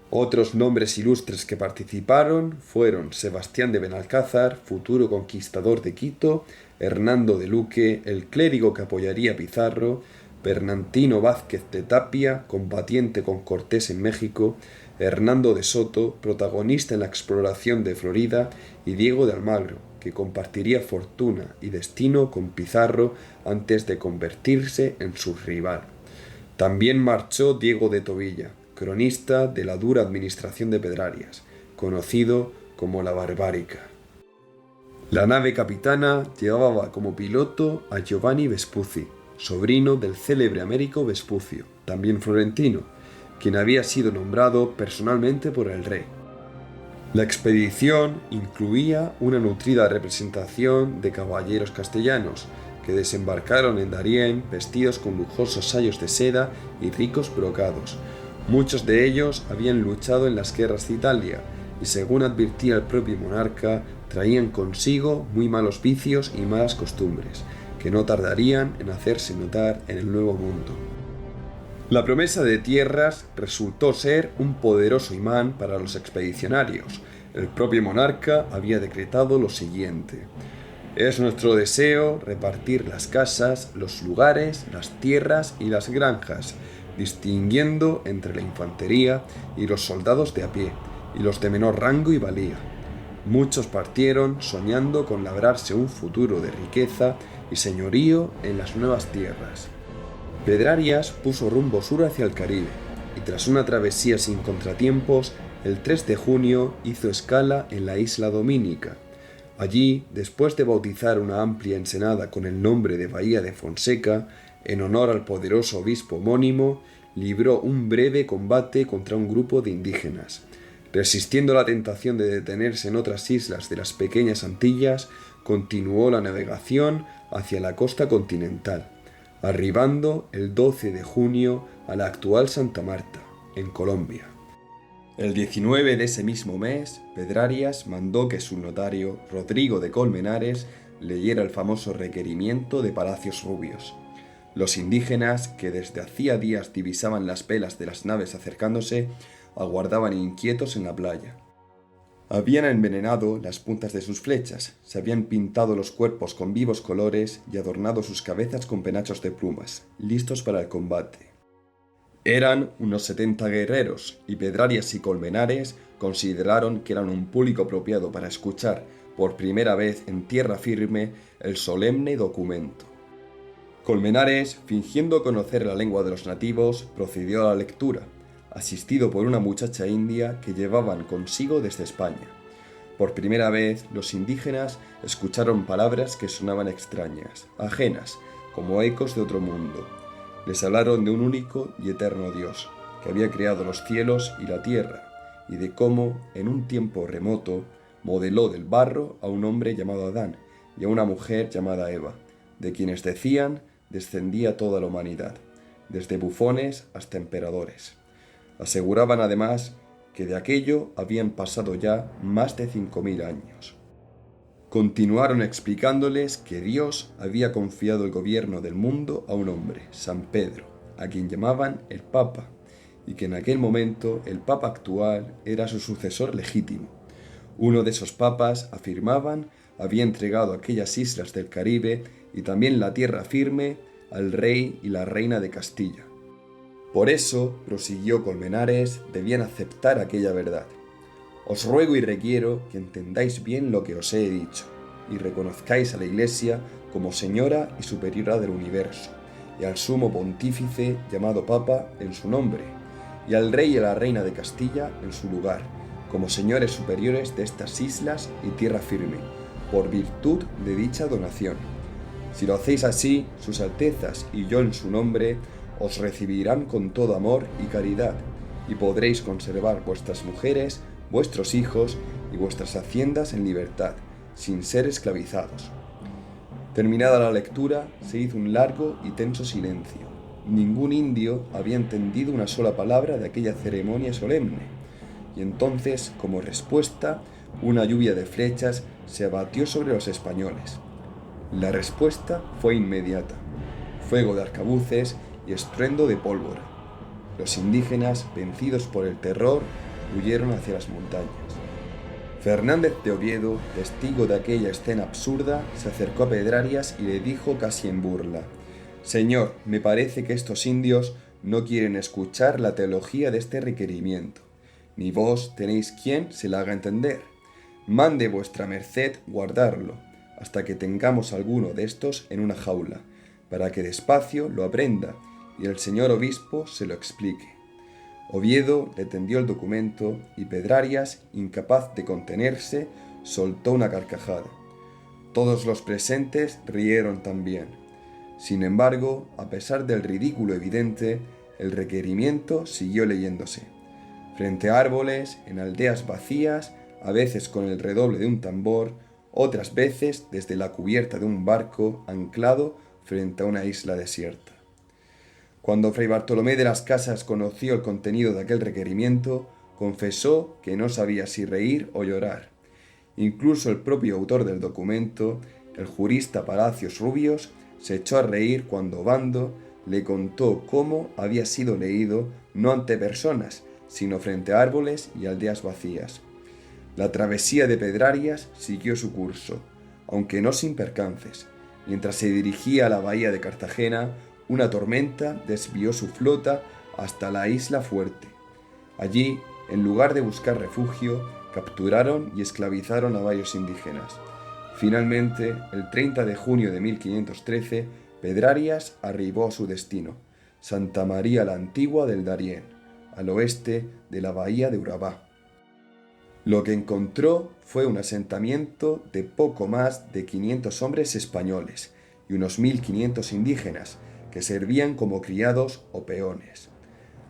Otros nombres ilustres que participaron fueron Sebastián de Benalcázar, futuro conquistador de Quito, Hernando de Luque, el clérigo que apoyaría a Pizarro, Bernardino Vázquez de Tapia, combatiente con Cortés en México, Hernando de Soto, protagonista en la exploración de Florida, y Diego de Almagro, que compartiría fortuna y destino con Pizarro antes de convertirse en su rival. También marchó Diego de Tobilla, cronista de la dura administración de Pedrarias, conocido como la Barbárica. La nave capitana llevaba como piloto a Giovanni Vespucci, sobrino del célebre Américo Vespucio, también florentino, quien había sido nombrado personalmente por el rey. La expedición incluía una nutrida representación de caballeros castellanos, que desembarcaron en Darién vestidos con lujosos sayos de seda y ricos brocados. Muchos de ellos habían luchado en las guerras de Italia, y según advirtía el propio monarca, traían consigo muy malos vicios y malas costumbres, que no tardarían en hacerse notar en el Nuevo Mundo. La promesa de tierras resultó ser un poderoso imán para los expedicionarios. El propio monarca había decretado lo siguiente: es nuestro deseo repartir las casas, los lugares, las tierras y las granjas, distinguiendo entre la infantería y los soldados de a pie, y los de menor rango y valía. Muchos partieron soñando con labrarse un futuro de riqueza y señorío en las nuevas tierras. Pedrarias puso rumbo sur hacia el Caribe, y tras una travesía sin contratiempos, el 3 de junio hizo escala en la isla Dominica. Allí, después de bautizar una amplia ensenada con el nombre de Bahía de Fonseca, en honor al poderoso obispo homónimo, libró un breve combate contra un grupo de indígenas. Resistiendo la tentación de detenerse en otras islas de las pequeñas Antillas, continuó la navegación hacia la costa continental, arribando el 12 de junio a la actual Santa Marta, en Colombia. El 19 de ese mismo mes, Pedrarias mandó que su notario, Rodrigo de Colmenares, leyera el famoso requerimiento de Palacios Rubios. Los indígenas, que desde hacía días divisaban las velas de las naves acercándose, aguardaban inquietos en la playa. Habían envenenado las puntas de sus flechas, se habían pintado los cuerpos con vivos colores y adornado sus cabezas con penachos de plumas, listos para el combate. Eran unos 70 guerreros, y Pedrarias y Colmenares consideraron que eran un público apropiado para escuchar por primera vez en tierra firme el solemne documento. Colmenares, fingiendo conocer la lengua de los nativos, procedió a la lectura, asistido por una muchacha india que llevaban consigo desde España. Por primera vez, los indígenas escucharon palabras que sonaban extrañas, ajenas, como ecos de otro mundo. Les hablaron de un único y eterno Dios, que había creado los cielos y la tierra, y de cómo, en un tiempo remoto, modeló del barro a un hombre llamado Adán y a una mujer llamada Eva, de quienes decían descendía toda la humanidad, desde bufones hasta emperadores. Aseguraban además que de aquello habían pasado ya más de 5000 años. Continuaron explicándoles que Dios había confiado el gobierno del mundo a un hombre, San Pedro, a quien llamaban el Papa, y que en aquel momento el Papa actual era su sucesor legítimo. Uno de esos papas, afirmaban, había entregado aquellas islas del Caribe y también la tierra firme al rey y la reina de Castilla. Por eso, prosiguió Colmenares, debían aceptar aquella verdad. Os ruego y requiero que entendáis bien lo que os he dicho, y reconozcáis a la Iglesia como señora y superiora del universo, y al sumo pontífice llamado Papa en su nombre, y al rey y a la reina de Castilla en su lugar, como señores superiores de estas islas y tierra firme, por virtud de dicha donación. Si lo hacéis así, sus altezas y yo en su nombre, os recibirán con todo amor y caridad, y podréis conservar vuestras mujeres, vuestros hijos y vuestras haciendas en libertad, sin ser esclavizados. Terminada la lectura, se hizo un largo y tenso silencio. Ningún indio había entendido una sola palabra de aquella ceremonia solemne, y entonces, como respuesta, una lluvia de flechas se abatió sobre los españoles. La respuesta fue inmediata: fuego de arcabuces y estruendo de pólvora. Los indígenas, vencidos por el terror, huyeron hacia las montañas. Fernández de Oviedo, testigo de aquella escena absurda, se acercó a Pedrarias y le dijo casi en burla: «Señor, me parece que estos indios no quieren escuchar la teología de este requerimiento, ni vos tenéis quien se la haga entender. Mande vuestra merced guardarlo, hasta que tengamos alguno de estos en una jaula, para que despacio lo aprenda y el señor obispo se lo explique». Oviedo le tendió el documento y Pedrarias, incapaz de contenerse, soltó una carcajada. Todos los presentes rieron también. Sin embargo, a pesar del ridículo evidente, el requerimiento siguió leyéndose. Frente a árboles, en aldeas vacías, a veces con el redoble de un tambor, otras veces desde la cubierta de un barco anclado frente a una isla desierta. Cuando Fray Bartolomé de las Casas conoció el contenido de aquel requerimiento, confesó que no sabía si reír o llorar. Incluso el propio autor del documento, el jurista Palacios Rubios, se echó a reír cuando Obando le contó cómo había sido leído no ante personas, sino frente a árboles y aldeas vacías. La travesía de Pedrarias siguió su curso, aunque no sin percances. Mientras se dirigía a la bahía de Cartagena, una tormenta desvió su flota hasta la Isla Fuerte. Allí, en lugar de buscar refugio, capturaron y esclavizaron a varios indígenas. Finalmente, el 30 de junio de 1513, Pedrarias arribó a su destino, Santa María la Antigua del Darién, al oeste de la bahía de Urabá. Lo que encontró fue un asentamiento de poco más de 500 hombres españoles y unos 1500 indígenas que servían como criados o peones.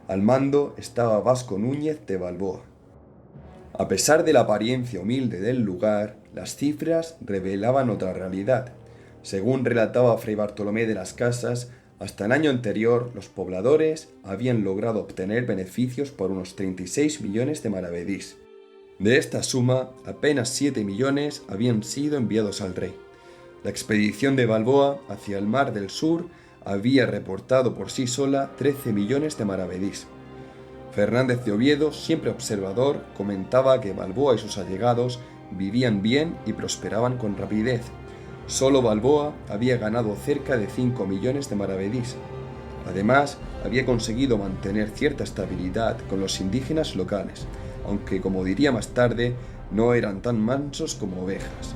Al mando estaba Vasco Núñez de Balboa. A pesar de la apariencia humilde del lugar, las cifras revelaban otra realidad. Según relataba Fray Bartolomé de las Casas, hasta el año anterior los pobladores habían logrado obtener beneficios por unos 36 millones de maravedís. De esta suma, apenas 7 millones habían sido enviados al rey. La expedición de Balboa hacia el Mar del Sur había reportado por sí sola 13 millones de maravedís. Fernández de Oviedo, siempre observador, comentaba que Balboa y sus allegados vivían bien y prosperaban con rapidez. Solo Balboa había ganado cerca de 5 millones de maravedís. Además, había conseguido mantener cierta estabilidad con los indígenas locales, aunque, como diría más tarde, no eran tan mansos como ovejas.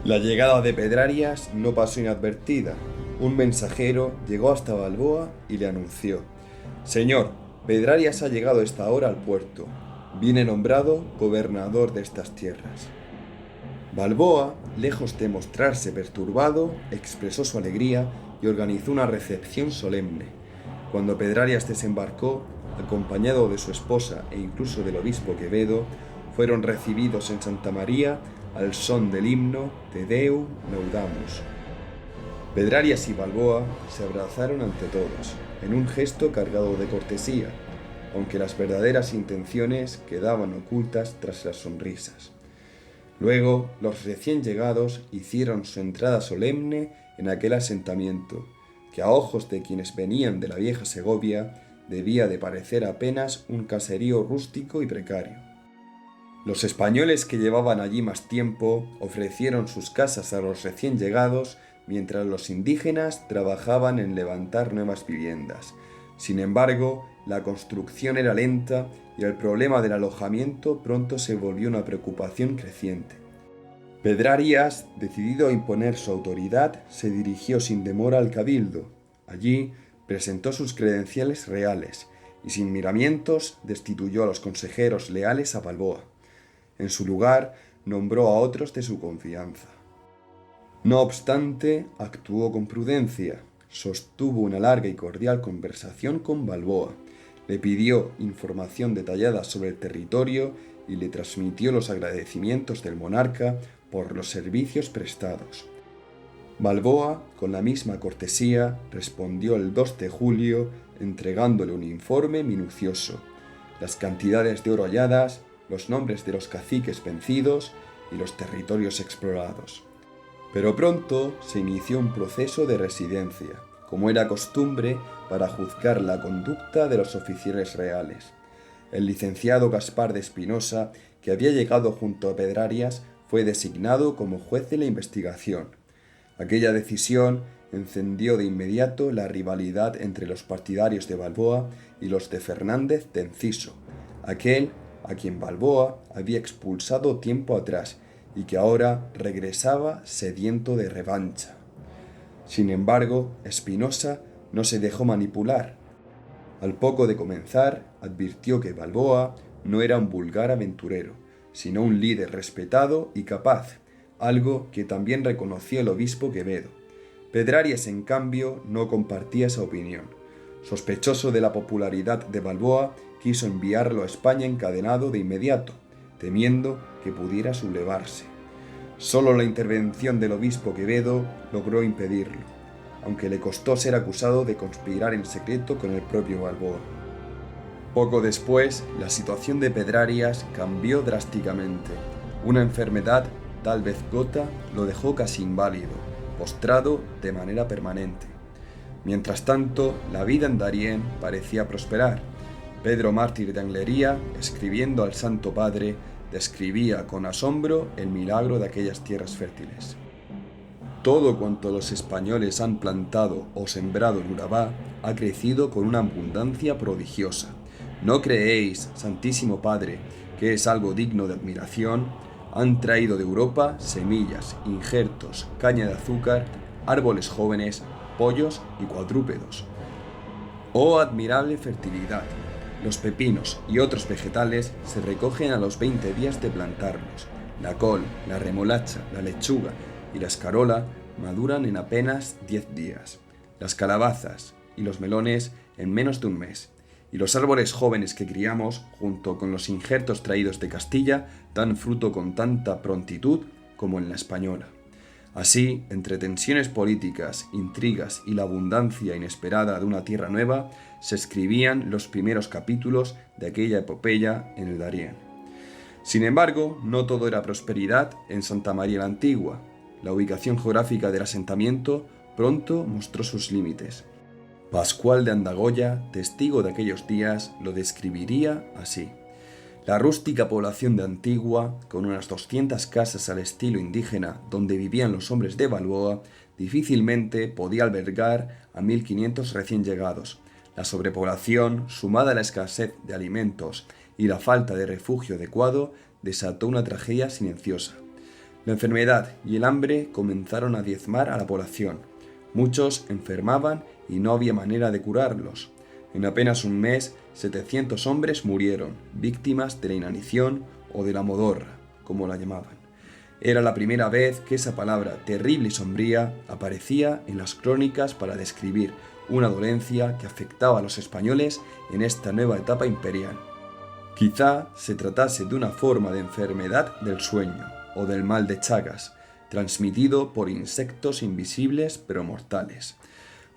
La llegada de Pedrarias no pasó inadvertida. Un mensajero llegó hasta Balboa y le anunció: «Señor, Pedrarias ha llegado a esta hora al puerto. Viene nombrado gobernador de estas tierras». Balboa, lejos de mostrarse perturbado, expresó su alegría y organizó una recepción solemne. Cuando Pedrarias desembarcó, acompañado de su esposa e incluso del obispo Quevedo, fueron recibidos en Santa María al son del himno Te Deum Laudamus. Pedrarias y Balboa se abrazaron ante todos, en un gesto cargado de cortesía, aunque las verdaderas intenciones quedaban ocultas tras las sonrisas. Luego, los recién llegados hicieron su entrada solemne en aquel asentamiento, que a ojos de quienes venían de la vieja Segovia debía de parecer apenas un caserío rústico y precario. Los españoles que llevaban allí más tiempo ofrecieron sus casas a los recién llegados, mientras los indígenas trabajaban en levantar nuevas viviendas. Sin embargo, la construcción era lenta y el problema del alojamiento pronto se volvió una preocupación creciente. Pedrarias, decidido a imponer su autoridad, se dirigió sin demora al cabildo. Allí presentó sus credenciales reales y sin miramientos destituyó a los consejeros leales a Balboa. En su lugar, nombró a otros de su confianza. No obstante, actuó con prudencia. Sostuvo una larga y cordial conversación con Balboa. Le pidió información detallada sobre el territorio y le transmitió los agradecimientos del monarca por los servicios prestados. Balboa, con la misma cortesía, respondió el 2 de julio entregándole un informe minucioso, las cantidades de oro halladas, los nombres de los caciques vencidos y los territorios explorados. Pero pronto se inició un proceso de residencia, como era costumbre para juzgar la conducta de los oficiales reales. El licenciado Gaspar de Espinosa, que había llegado junto a Pedrarias, fue designado como juez de la investigación. Aquella decisión encendió de inmediato la rivalidad entre los partidarios de Balboa y los de Fernández de Enciso, aquel a quien Balboa había expulsado tiempo atrás y que ahora regresaba sediento de revancha. Sin embargo, Espinosa no se dejó manipular. Al poco de comenzar, advirtió que Balboa no era un vulgar aventurero, sino un líder respetado y capaz, algo que también reconoció el obispo Quevedo. Pedrarias, en cambio, no compartía esa opinión. Sospechoso de la popularidad de Balboa, quiso enviarlo a España encadenado de inmediato, temiendo que pudiera sublevarse. Solo la intervención del obispo Quevedo logró impedirlo, aunque le costó ser acusado de conspirar en secreto con el propio Balboa. Poco después, la situación de Pedrarias cambió drásticamente. Una enfermedad, tal vez gota, lo dejó casi inválido, postrado de manera permanente. Mientras tanto, la vida en Darién parecía prosperar. Pedro Mártir de Anglería, escribiendo al Santo Padre, describía con asombro el milagro de aquellas tierras fértiles. Todo cuanto los españoles han plantado o sembrado en Urabá ha crecido con una abundancia prodigiosa. ¿No creéis, Santísimo Padre, que es algo digno de admiración? Han traído de Europa semillas, injertos, caña de azúcar, árboles jóvenes, pollos y cuadrúpedos. ¡Oh admirable fertilidad! Los pepinos y otros vegetales se recogen a los 20 días de plantarlos. La col, la remolacha, la lechuga y la escarola maduran en apenas 10 días. Las calabazas y los melones en menos de un mes. Y los árboles jóvenes que criamos, junto con los injertos traídos de Castilla, dan fruto con tanta prontitud como en la española. Así, entre tensiones políticas, intrigas y la abundancia inesperada de una tierra nueva, se escribían los primeros capítulos de aquella epopeya en el Darién. Sin embargo, no todo era prosperidad en Santa María la Antigua. La ubicación geográfica del asentamiento pronto mostró sus límites. Pascual de Andagoya, testigo de aquellos días, lo describiría así. La rústica población de Antigua, con unas 200 casas al estilo indígena donde vivían los hombres de Balboa, difícilmente podía albergar a 1.500 recién llegados. La sobrepoblación, sumada a la escasez de alimentos y la falta de refugio adecuado, desató una tragedia silenciosa. La enfermedad y el hambre comenzaron a diezmar a la población. Muchos enfermaban y no había manera de curarlos. En apenas un mes, 700 hombres murieron, víctimas de la inanición o de la modorra, como la llamaban. Era la primera vez que esa palabra terrible y sombría aparecía en las crónicas para describir una dolencia que afectaba a los españoles en esta nueva etapa imperial. Quizá se tratase de una forma de enfermedad del sueño o del mal de Chagas, transmitido por insectos invisibles pero mortales.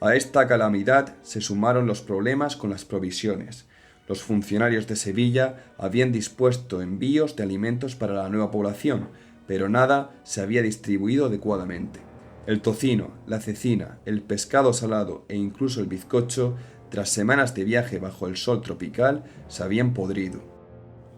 A esta calamidad se sumaron los problemas con las provisiones. Los funcionarios de Sevilla habían dispuesto envíos de alimentos para la nueva población, pero nada se había distribuido adecuadamente. El tocino, la cecina, el pescado salado e incluso el bizcocho, tras semanas de viaje bajo el sol tropical, se habían podrido.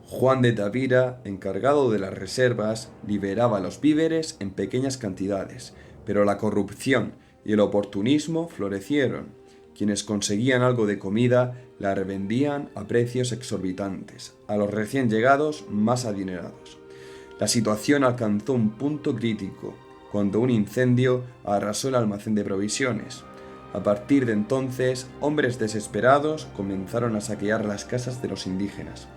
Juan de Tavira, encargado de las reservas, liberaba los víveres en pequeñas cantidades, pero la corrupción y el oportunismo florecieron. Quienes conseguían algo de comida la revendían a precios exorbitantes, a los recién llegados más adinerados. La situación alcanzó un punto crítico, cuando un incendio arrasó el almacén de provisiones. A partir de entonces, hombres desesperados comenzaron a saquear las casas de los indígenas.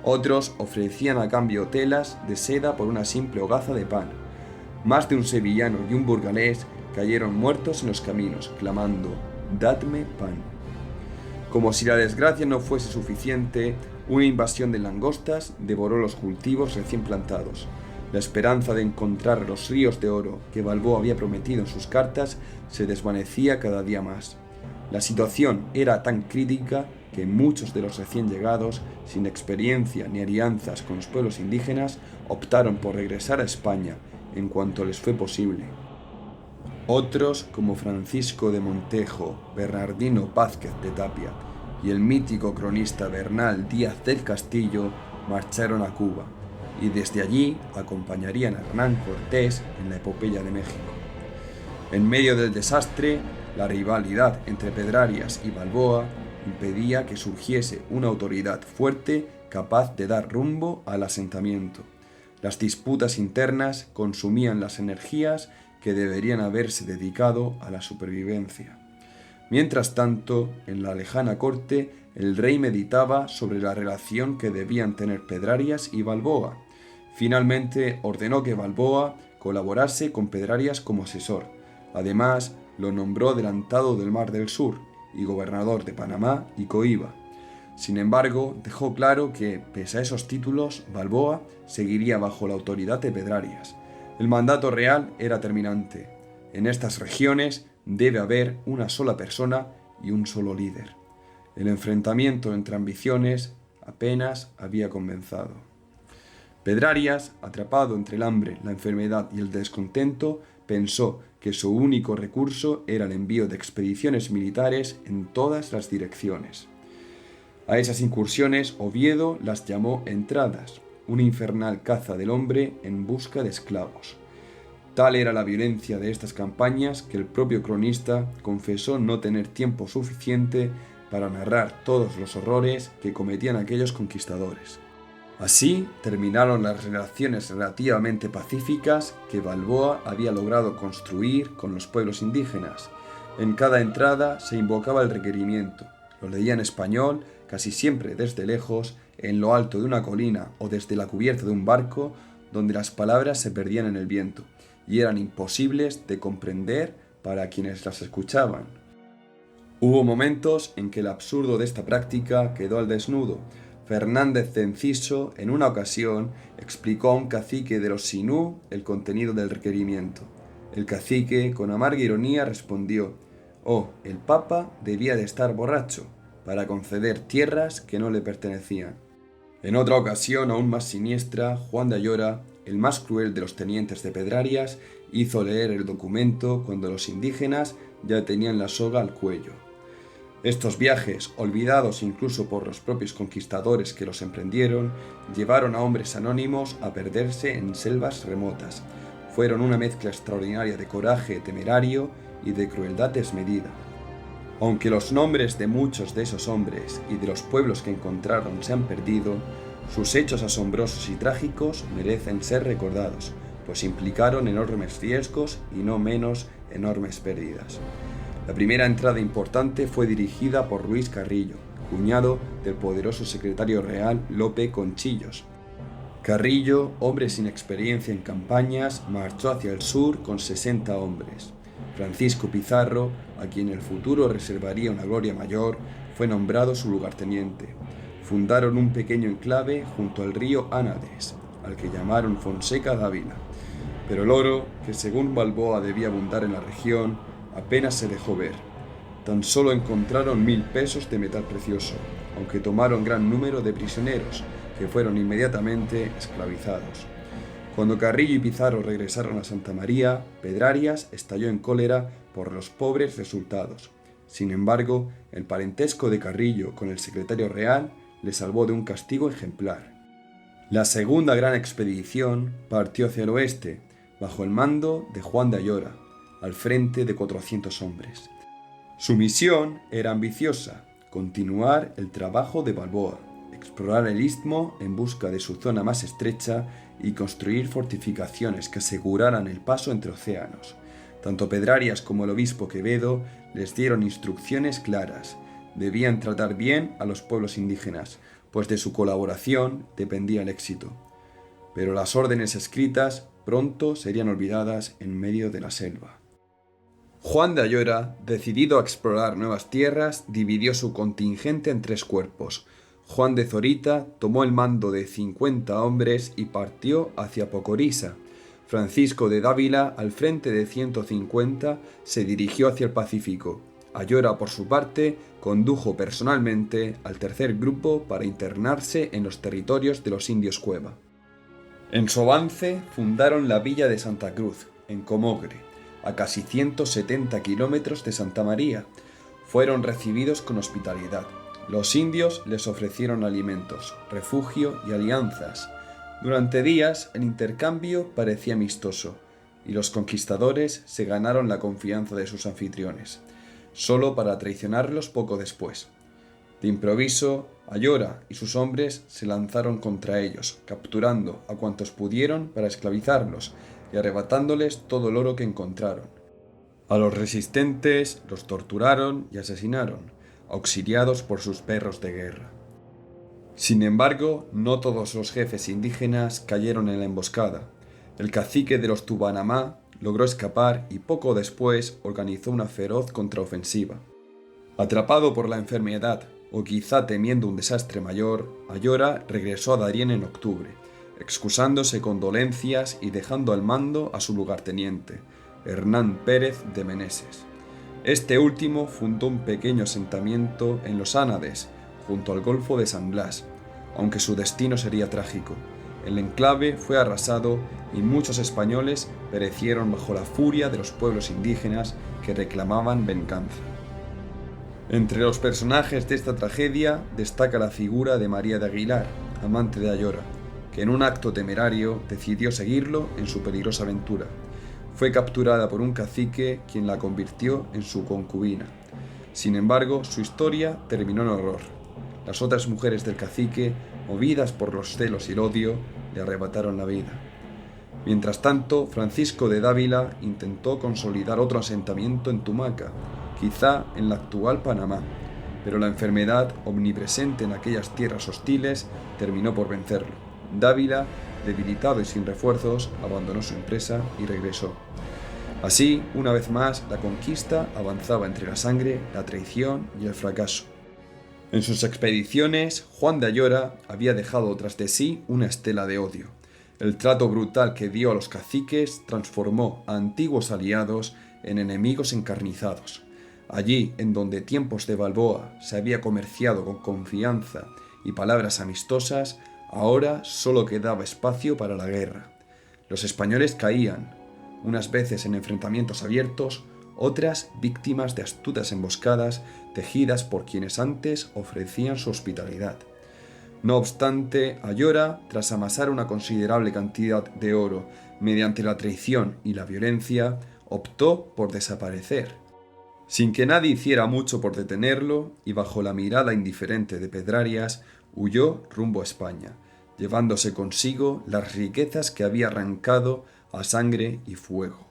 Otros ofrecían a cambio telas de seda por una simple hogaza de pan. Más de un sevillano y un burgalés cayeron muertos en los caminos, clamando: «Dadme pan». Como si la desgracia no fuese suficiente, una invasión de langostas devoró los cultivos recién plantados. La esperanza de encontrar los ríos de oro que Balboa había prometido en sus cartas se desvanecía cada día más. La situación era tan crítica que muchos de los recién llegados, sin experiencia ni alianzas con los pueblos indígenas, optaron por regresar a España en cuanto les fue posible. Otros, como Francisco de Montejo, Bernardino Vázquez de Tapia y el mítico cronista Bernal Díaz del Castillo, marcharon a Cuba y desde allí acompañarían a Hernán Cortés en la epopeya de México. En medio del desastre, la rivalidad entre Pedrarias y Balboa impedía que surgiese una autoridad fuerte capaz de dar rumbo al asentamiento. Las disputas internas consumían las energías que deberían haberse dedicado a la supervivencia. Mientras tanto, en la lejana corte, el rey meditaba sobre la relación que debían tener Pedrarias y Balboa. Finalmente ordenó que Balboa colaborase con Pedrarias como asesor. Además, lo nombró adelantado del Mar del Sur y gobernador de Panamá y Coiba. Sin embargo, dejó claro que, pese a esos títulos, Balboa seguiría bajo la autoridad de Pedrarias. El mandato real era terminante. En estas regiones debe haber una sola persona y un solo líder. El enfrentamiento entre ambiciones apenas había comenzado. Pedrarias, atrapado entre el hambre, la enfermedad y el descontento, pensó que su único recurso era el envío de expediciones militares en todas las direcciones. A esas incursiones Oviedo las llamó entradas, una infernal caza del hombre en busca de esclavos. Tal era la violencia de estas campañas que el propio cronista confesó no tener tiempo suficiente para narrar todos los horrores que cometían aquellos conquistadores. Así terminaron las relaciones relativamente pacíficas que Balboa había logrado construir con los pueblos indígenas. En cada entrada se invocaba el requerimiento. Lo leía en español, casi siempre desde lejos, en lo alto de una colina o desde la cubierta de un barco, donde las palabras se perdían en el viento y eran imposibles de comprender para quienes las escuchaban. Hubo momentos en que el absurdo de esta práctica quedó al desnudo. Fernández de Enciso, en una ocasión, explicó a un cacique de los Sinú el contenido del requerimiento. El cacique, con amarga ironía, respondió: «Oh, el Papa debía de estar borracho para conceder tierras que no le pertenecían». En otra ocasión, aún más siniestra, Juan de Ayora, el más cruel de los tenientes de Pedrarias, hizo leer el documento cuando los indígenas ya tenían la soga al cuello. Estos viajes, olvidados incluso por los propios conquistadores que los emprendieron, llevaron a hombres anónimos a perderse en selvas remotas. Fueron una mezcla extraordinaria de coraje temerario y de crueldad desmedida. Aunque los nombres de muchos de esos hombres y de los pueblos que encontraron se han perdido, sus hechos asombrosos y trágicos merecen ser recordados, pues implicaron enormes riesgos y no menos enormes pérdidas. La primera entrada importante fue dirigida por Luis Carrillo, cuñado del poderoso secretario real Lope Conchillos. Carrillo, hombre sin experiencia en campañas, marchó hacia el sur con 60 hombres. Francisco Pizarro, a quien el futuro reservaría una gloria mayor, fue nombrado su lugarteniente. Fundaron un pequeño enclave junto al río Ánades, al que llamaron Fonseca Dávila. Pero el oro, que según Balboa debía abundar en la región, apenas se dejó ver. Tan solo encontraron 1000 pesos de metal precioso, aunque tomaron gran número de prisioneros, que fueron inmediatamente esclavizados. Cuando Carrillo y Pizarro regresaron a Santa María, Pedrarias estalló en cólera por los pobres resultados. Sin embargo, el parentesco de Carrillo con el secretario real le salvó de un castigo ejemplar. La segunda gran expedición partió hacia el oeste, bajo el mando de Juan de Ayora, al frente de 400 hombres. Su misión era ambiciosa: continuar el trabajo de Balboa, explorar el istmo en busca de su zona más estrecha y construir fortificaciones que aseguraran el paso entre océanos. Tanto Pedrarias como el obispo Quevedo les dieron instrucciones claras. Debían tratar bien a los pueblos indígenas, pues de su colaboración dependía el éxito. Pero las órdenes escritas pronto serían olvidadas en medio de la selva. Juan de Ayora, decidido a explorar nuevas tierras, dividió su contingente en 3 cuerpos. Juan de Zorita tomó el mando de 50 hombres y partió hacia Pocorisa. Francisco de Dávila, al frente de 150, se dirigió hacia el Pacífico. Ayora, por su parte, condujo personalmente al tercer grupo para internarse en los territorios de los indios Cueva. En su avance fundaron la villa de Santa Cruz, en Comogre, a casi 170 kilómetros de Santa María. Fueron recibidos con hospitalidad. Los indios les ofrecieron alimentos, refugio y alianzas. Durante días el intercambio parecía amistoso, y los conquistadores se ganaron la confianza de sus anfitriones, solo para traicionarlos poco después. De improviso, Ayora y sus hombres se lanzaron contra ellos, capturando a cuantos pudieron para esclavizarlos y arrebatándoles todo el oro que encontraron. A los resistentes los torturaron y asesinaron, auxiliados por sus perros de guerra. Sin embargo, no todos los jefes indígenas cayeron en la emboscada. El cacique de los Tubanamá logró escapar y poco después organizó una feroz contraofensiva. Atrapado por la enfermedad, o quizá temiendo un desastre mayor, Ayora regresó a Darién en octubre, excusándose con dolencias y dejando al mando a su lugarteniente, Hernán Pérez de Meneses. Este último fundó un pequeño asentamiento en los Ánades, junto al Golfo de San Blas, aunque su destino sería trágico. El enclave fue arrasado y muchos españoles perecieron bajo la furia de los pueblos indígenas que reclamaban venganza. Entre los personajes de esta tragedia destaca la figura de María de Aguilar, amante de Ayora, que en un acto temerario decidió seguirlo en su peligrosa aventura. Fue capturada por un cacique quien la convirtió en su concubina. Sin embargo, su historia terminó en horror. Las otras mujeres del cacique, movidas por los celos y el odio, le arrebataron la vida. Mientras tanto, Francisco de Dávila intentó consolidar otro asentamiento en Tumaca, quizá en la actual Panamá, pero la enfermedad, omnipresente en aquellas tierras hostiles, terminó por vencerlo. Dávila, debilitado y sin refuerzos, abandonó su empresa y regresó. Así, una vez más, la conquista avanzaba entre la sangre, la traición y el fracaso. En sus expediciones, Juan de Ayora había dejado tras de sí una estela de odio. El trato brutal que dio a los caciques transformó a antiguos aliados en enemigos encarnizados. Allí, en donde tiempos de Balboa se había comerciado con confianza y palabras amistosas, ahora solo quedaba espacio para la guerra. Los españoles caían, unas veces en enfrentamientos abiertos, otras víctimas de astutas emboscadas tejidas por quienes antes ofrecían su hospitalidad. No obstante, Ayora, tras amasar una considerable cantidad de oro mediante la traición y la violencia, optó por desaparecer. Sin que nadie hiciera mucho por detenerlo, y bajo la mirada indiferente de Pedrarias, huyó rumbo a España, llevándose consigo las riquezas que había arrancado a sangre y fuego.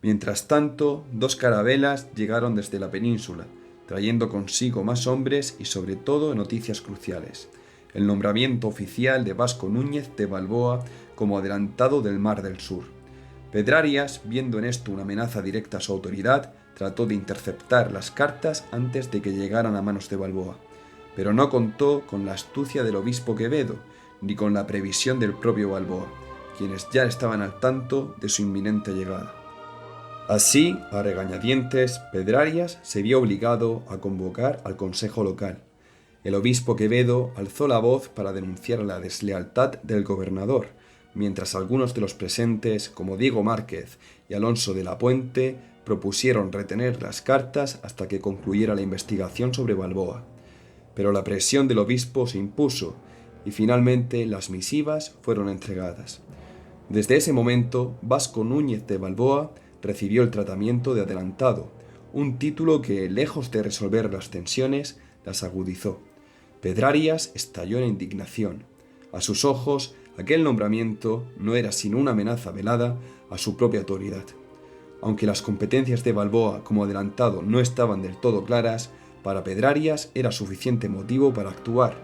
Mientras tanto, 2 carabelas llegaron desde la península, trayendo consigo más hombres y sobre todo noticias cruciales: el nombramiento oficial de Vasco Núñez de Balboa como adelantado del Mar del Sur. Pedrarias, viendo en esto una amenaza directa a su autoridad, trató de interceptar las cartas antes de que llegaran a manos de Balboa, pero no contó con la astucia del obispo Quevedo, ni con la previsión del propio Balboa, quienes ya estaban al tanto de su inminente llegada. Así, a regañadientes, Pedrarias se vio obligado a convocar al consejo local. El obispo Quevedo alzó la voz para denunciar la deslealtad del gobernador, mientras algunos de los presentes, como Diego Márquez y Alonso de la Puente, propusieron retener las cartas hasta que concluyera la investigación sobre Balboa. Pero la presión del obispo se impuso y finalmente las misivas fueron entregadas. Desde ese momento, Vasco Núñez de Balboa recibió el tratamiento de adelantado, un título que, lejos de resolver las tensiones, las agudizó. Pedrarias estalló en indignación. A sus ojos, aquel nombramiento no era sino una amenaza velada a su propia autoridad. Aunque las competencias de Balboa como adelantado no estaban del todo claras, para Pedrarias era suficiente motivo para actuar.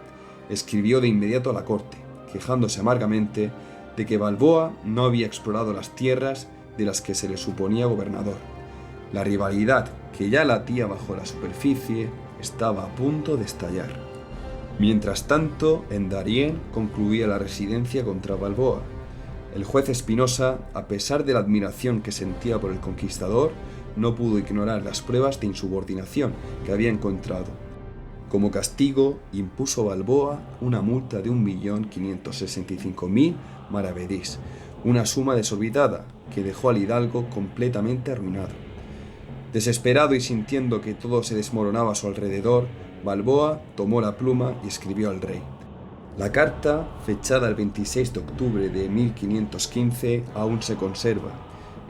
Escribió de inmediato a la corte, quejándose amargamente de que Balboa no había explorado las tierras de las que se le suponía gobernador. La rivalidad, que ya latía bajo la superficie, estaba a punto de estallar. Mientras tanto, en Darién concluía la residencia contra Balboa. El juez Espinosa, a pesar de la admiración que sentía por el conquistador, no pudo ignorar las pruebas de insubordinación que había encontrado. Como castigo, impuso a Balboa una multa de 1.565.000 maravedís, una suma desorbitada que dejó al hidalgo completamente arruinado. Desesperado y sintiendo que todo se desmoronaba a su alrededor, Balboa tomó la pluma y escribió al rey. La carta, fechada el 26 de octubre de 1515, aún se conserva.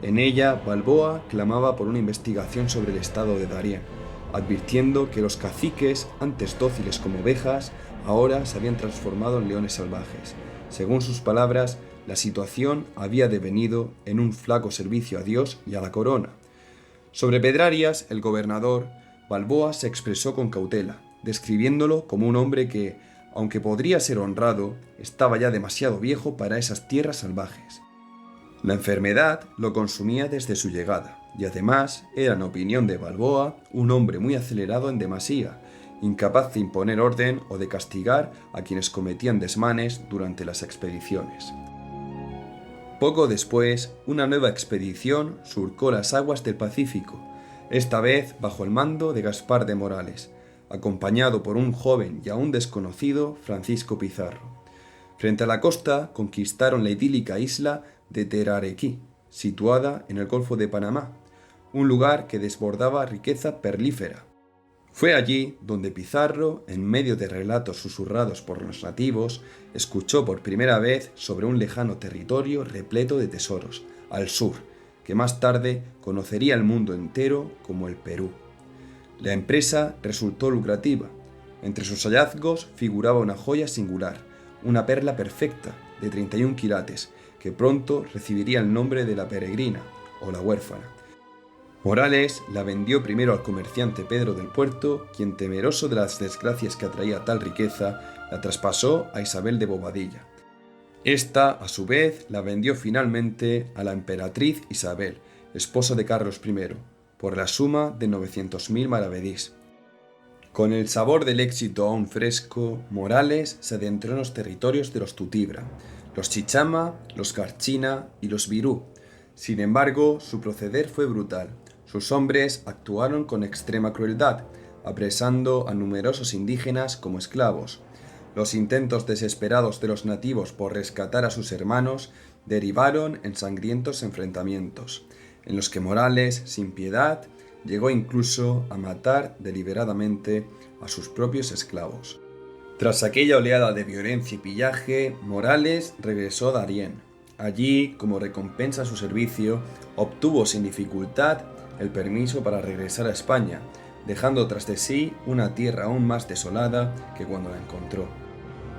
En ella, Balboa clamaba por una investigación sobre el estado de Darién, advirtiendo que los caciques, antes dóciles como ovejas, ahora se habían transformado en leones salvajes. Según sus palabras, la situación había devenido en un flaco servicio a Dios y a la corona. Sobre Pedrarias, el gobernador, Balboa se expresó con cautela, describiéndolo como un hombre que, aunque podría ser honrado, estaba ya demasiado viejo para esas tierras salvajes. La enfermedad lo consumía desde su llegada, y además era, en opinión de Balboa, un hombre muy acelerado en demasía, incapaz de imponer orden o de castigar a quienes cometían desmanes durante las expediciones. Poco después, una nueva expedición surcó las aguas del Pacífico, esta vez bajo el mando de Gaspar de Morales, acompañado por un joven y aún desconocido Francisco Pizarro. Frente a la costa conquistaron la idílica isla de Terarequí, situada en el Golfo de Panamá, un lugar que desbordaba riqueza perlífera. Fue allí donde Pizarro, en medio de relatos susurrados por los nativos, escuchó por primera vez sobre un lejano territorio repleto de tesoros, al sur, que más tarde conocería el mundo entero como el Perú. La empresa resultó lucrativa. Entre sus hallazgos figuraba una joya singular, una perla perfecta de 31 quilates, que pronto recibiría el nombre de la peregrina o la huérfana. Morales la vendió primero al comerciante Pedro del Puerto, quien, temeroso de las desgracias que atraía tal riqueza, la traspasó a Isabel de Bobadilla. Esta, a su vez, la vendió finalmente a la emperatriz Isabel, esposa de Carlos I, por la suma de 900.000 maravedís. Con el sabor del éxito aún fresco, Morales se adentró en los territorios de los Tutibra, los Chichama, los Carchina y los Virú. Sin embargo, su proceder fue brutal. Sus hombres actuaron con extrema crueldad, apresando a numerosos indígenas como esclavos. Los intentos desesperados de los nativos por rescatar a sus hermanos derivaron en sangrientos enfrentamientos, en los que Morales, sin piedad, llegó incluso a matar deliberadamente a sus propios esclavos. Tras aquella oleada de violencia y pillaje, Morales regresó a Darién. Allí, como recompensa a su servicio, obtuvo sin dificultad el permiso para regresar a España, dejando tras de sí una tierra aún más desolada que cuando la encontró.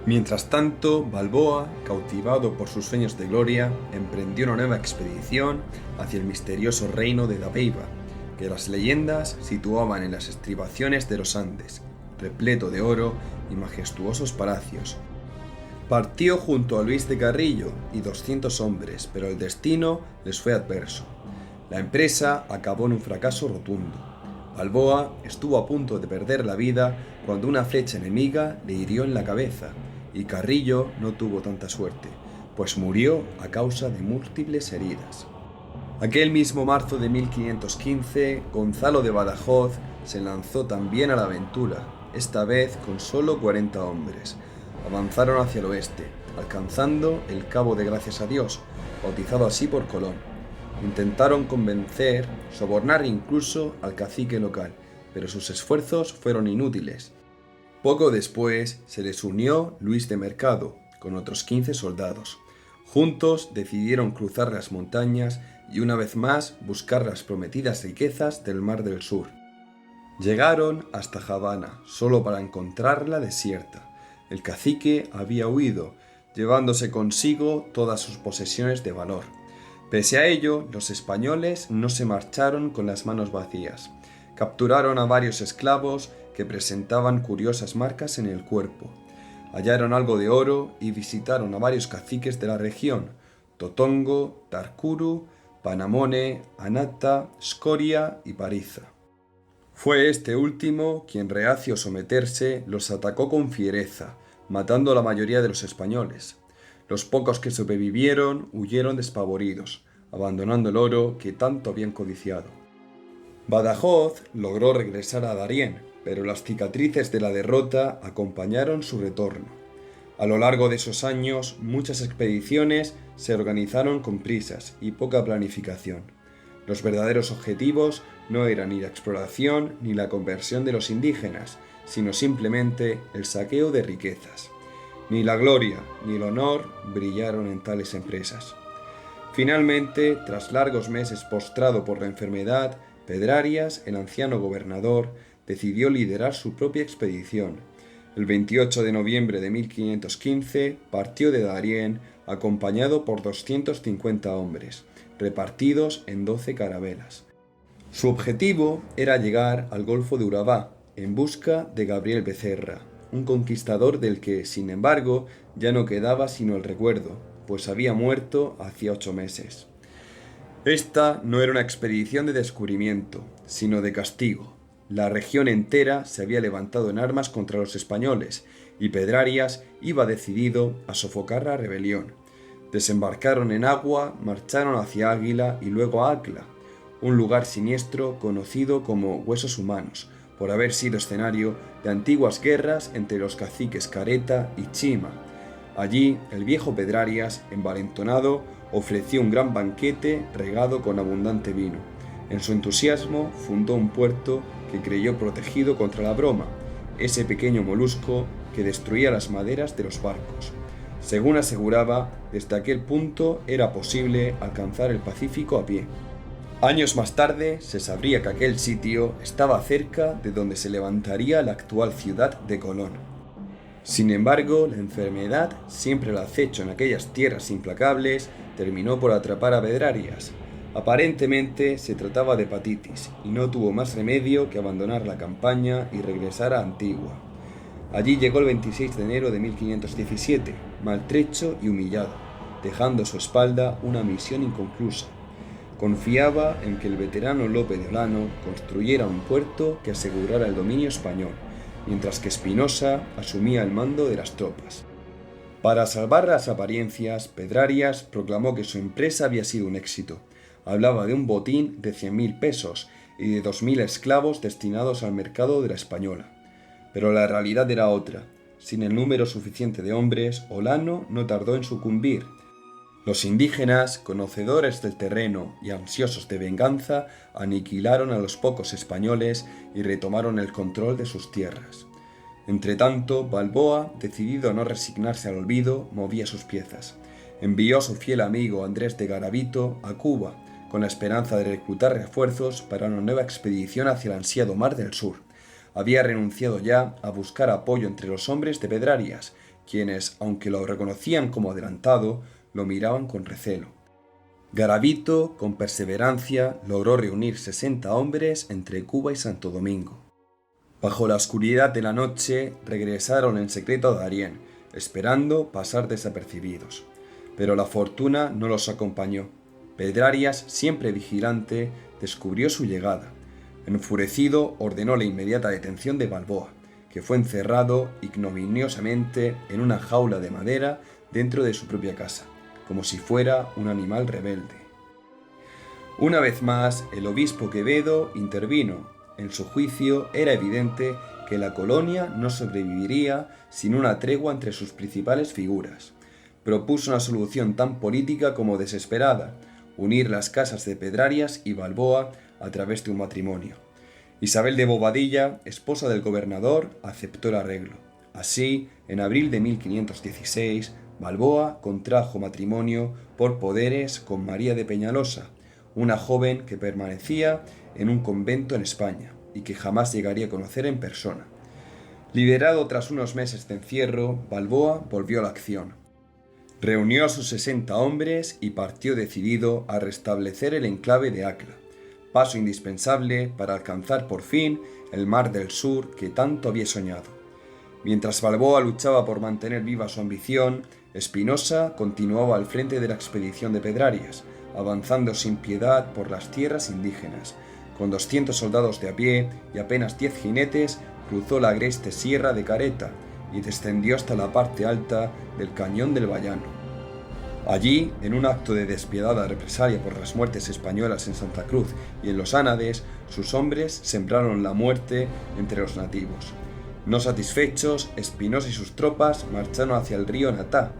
Mientras tanto, Balboa, cautivado por sus sueños de gloria, emprendió una nueva expedición hacia el misterioso reino de Dabeiba, que las leyendas situaban en las estribaciones de los Andes, repleto de oro y majestuosos palacios. Partió junto a Luis de Carrillo y 200 hombres, pero el destino les fue adverso. La empresa acabó en un fracaso rotundo. Balboa estuvo a punto de perder la vida cuando una flecha enemiga le hirió en la cabeza, y Carrillo no tuvo tanta suerte, pues murió a causa de múltiples heridas. Aquel mismo marzo de 1515, Gonzalo de Badajoz se lanzó también a la aventura, esta vez con solo 40 hombres. Avanzaron hacia el oeste, alcanzando el Cabo de Gracias a Dios, bautizado así por Colón. Intentaron convencer, sobornar incluso al cacique local, pero sus esfuerzos fueron inútiles. Poco después se les unió Luis de Mercado, con otros 15 soldados. Juntos decidieron cruzar las montañas y una vez más buscar las prometidas riquezas del Mar del Sur. Llegaron hasta Habana, solo para encontrarla desierta. El cacique había huido, llevándose consigo todas sus posesiones de valor. Pese a ello, los españoles no se marcharon con las manos vacías. Capturaron a varios esclavos que presentaban curiosas marcas en el cuerpo. Hallaron algo de oro y visitaron a varios caciques de la región: Totongo, Tarcuru, Panamone, Anata, Scoria y Pariza. Fue este último quien, reacio a someterse, los atacó con fiereza, matando a la mayoría de los españoles. Los pocos que sobrevivieron huyeron despavoridos, abandonando el oro que tanto habían codiciado. Badajoz logró regresar a Darién, pero las cicatrices de la derrota acompañaron su retorno. A lo largo de esos años, muchas expediciones se organizaron con prisas y poca planificación. Los verdaderos objetivos no eran ni la exploración ni la conversión de los indígenas, sino simplemente el saqueo de riquezas. Ni la gloria ni el honor brillaron en tales empresas. Finalmente, tras largos meses postrado por la enfermedad, Pedrarias, el anciano gobernador, decidió liderar su propia expedición. El 28 de noviembre de 1515 partió de Darién acompañado por 250 hombres, repartidos en 12 carabelas. Su objetivo era llegar al Golfo de Urabá en busca de Gabriel Becerra, un conquistador del que, sin embargo, ya no quedaba sino el recuerdo, pues había muerto hacía 8 meses. Esta no era una expedición de descubrimiento, sino de castigo. La región entera se había levantado en armas contra los españoles y Pedrarias iba decidido a sofocar la rebelión. Desembarcaron en Agua, marcharon hacia Águila y luego a Acla, un lugar siniestro conocido como Huesos Humanos, por haber sido escenario de antiguas guerras entre los caciques Careta y Chima. Allí, el viejo Pedrarias, envalentonado, ofreció un gran banquete regado con abundante vino. En su entusiasmo, fundó un puerto que creyó protegido contra la broma, ese pequeño molusco que destruía las maderas de los barcos. Según aseguraba, desde aquel punto era posible alcanzar el Pacífico a pie. Años más tarde se sabría que aquel sitio estaba cerca de donde se levantaría la actual ciudad de Colón. Sin embargo, la enfermedad, siempre al acecho en aquellas tierras implacables, terminó por atrapar a Pedrarias. Aparentemente se trataba de hepatitis y no tuvo más remedio que abandonar la campaña y regresar a Antigua. Allí llegó el 26 de enero de 1517, maltrecho y humillado, dejando a su espalda una misión inconclusa. Confiaba en que el veterano Lope de Olano construyera un puerto que asegurara el dominio español, mientras que Espinosa asumía el mando de las tropas. Para salvar las apariencias, Pedrarias proclamó que su empresa había sido un éxito. Hablaba de un botín de 100.000 pesos y de 2.000 esclavos destinados al mercado de la Española. Pero la realidad era otra. Sin el número suficiente de hombres, Olano no tardó en sucumbir. Los indígenas, conocedores del terreno y ansiosos de venganza, aniquilaron a los pocos españoles y retomaron el control de sus tierras. Entretanto, Balboa, decidido a no resignarse al olvido, movía sus piezas. Envió a su fiel amigo Andrés de Garavito a Cuba, con la esperanza de reclutar refuerzos para una nueva expedición hacia el ansiado Mar del Sur. Había renunciado ya a buscar apoyo entre los hombres de Pedrarias, quienes, aunque lo reconocían como adelantado, lo miraban con recelo. Garavito, con perseverancia, logró reunir 60 hombres entre Cuba y Santo Domingo. Bajo la oscuridad de la noche, regresaron en secreto a Darién, esperando pasar desapercibidos. Pero la fortuna no los acompañó. Pedrarias, siempre vigilante, descubrió su llegada. Enfurecido, ordenó la inmediata detención de Balboa, que fue encerrado ignominiosamente en una jaula de madera dentro de su propia casa, como si fuera un animal rebelde. Una vez más, el obispo Quevedo intervino. En su juicio, era evidente que la colonia no sobreviviría sin una tregua entre sus principales figuras. Propuso una solución tan política como desesperada: unir las casas de Pedrarias y Balboa a través de un matrimonio. Isabel de Bobadilla, esposa del gobernador, aceptó el arreglo. Así, en abril de 1516, Balboa contrajo matrimonio por poderes con María de Peñalosa, una joven que permanecía en un convento en España y que jamás llegaría a conocer en persona. Liberado tras unos meses de encierro, Balboa volvió a la acción. Reunió a sus 60 hombres y partió decidido a restablecer el enclave de Acla, paso indispensable para alcanzar por fin el Mar del Sur que tanto había soñado. Mientras Balboa luchaba por mantener viva su ambición, Espinosa continuaba al frente de la expedición de Pedrarias, avanzando sin piedad por las tierras indígenas. Con 200 soldados de a pie y apenas 10 jinetes, cruzó la agreste sierra de Careta y descendió hasta la parte alta del cañón del Bayano. Allí, en un acto de despiadada represalia por las muertes españolas en Santa Cruz y en los Ánades, sus hombres sembraron la muerte entre los nativos. No satisfechos, Espinosa y sus tropas marcharon hacia el río Natá,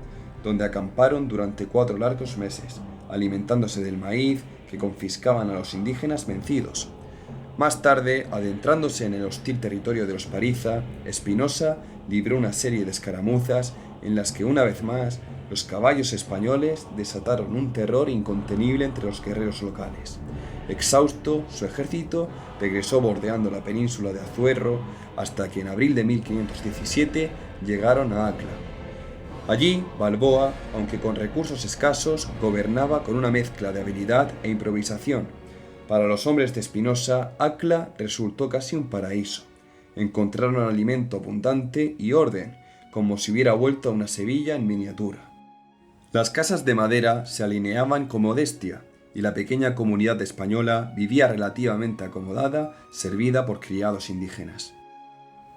donde acamparon durante 4 largos meses, alimentándose del maíz que confiscaban a los indígenas vencidos. Más tarde, adentrándose en el hostil territorio de los Pariza, Espinosa libró una serie de escaramuzas en las que una vez más los caballos españoles desataron un terror incontenible entre los guerreros locales. Exhausto, su ejército regresó bordeando la península de Azuero hasta que en abril de 1517 llegaron a Acla. Allí, Balboa, aunque con recursos escasos, gobernaba con una mezcla de habilidad e improvisación. Para los hombres de Espinosa, Acla resultó casi un paraíso. Encontraron alimento abundante y orden, como si hubiera vuelto a una Sevilla en miniatura. Las casas de madera se alineaban con modestia, y la pequeña comunidad española vivía relativamente acomodada, servida por criados indígenas.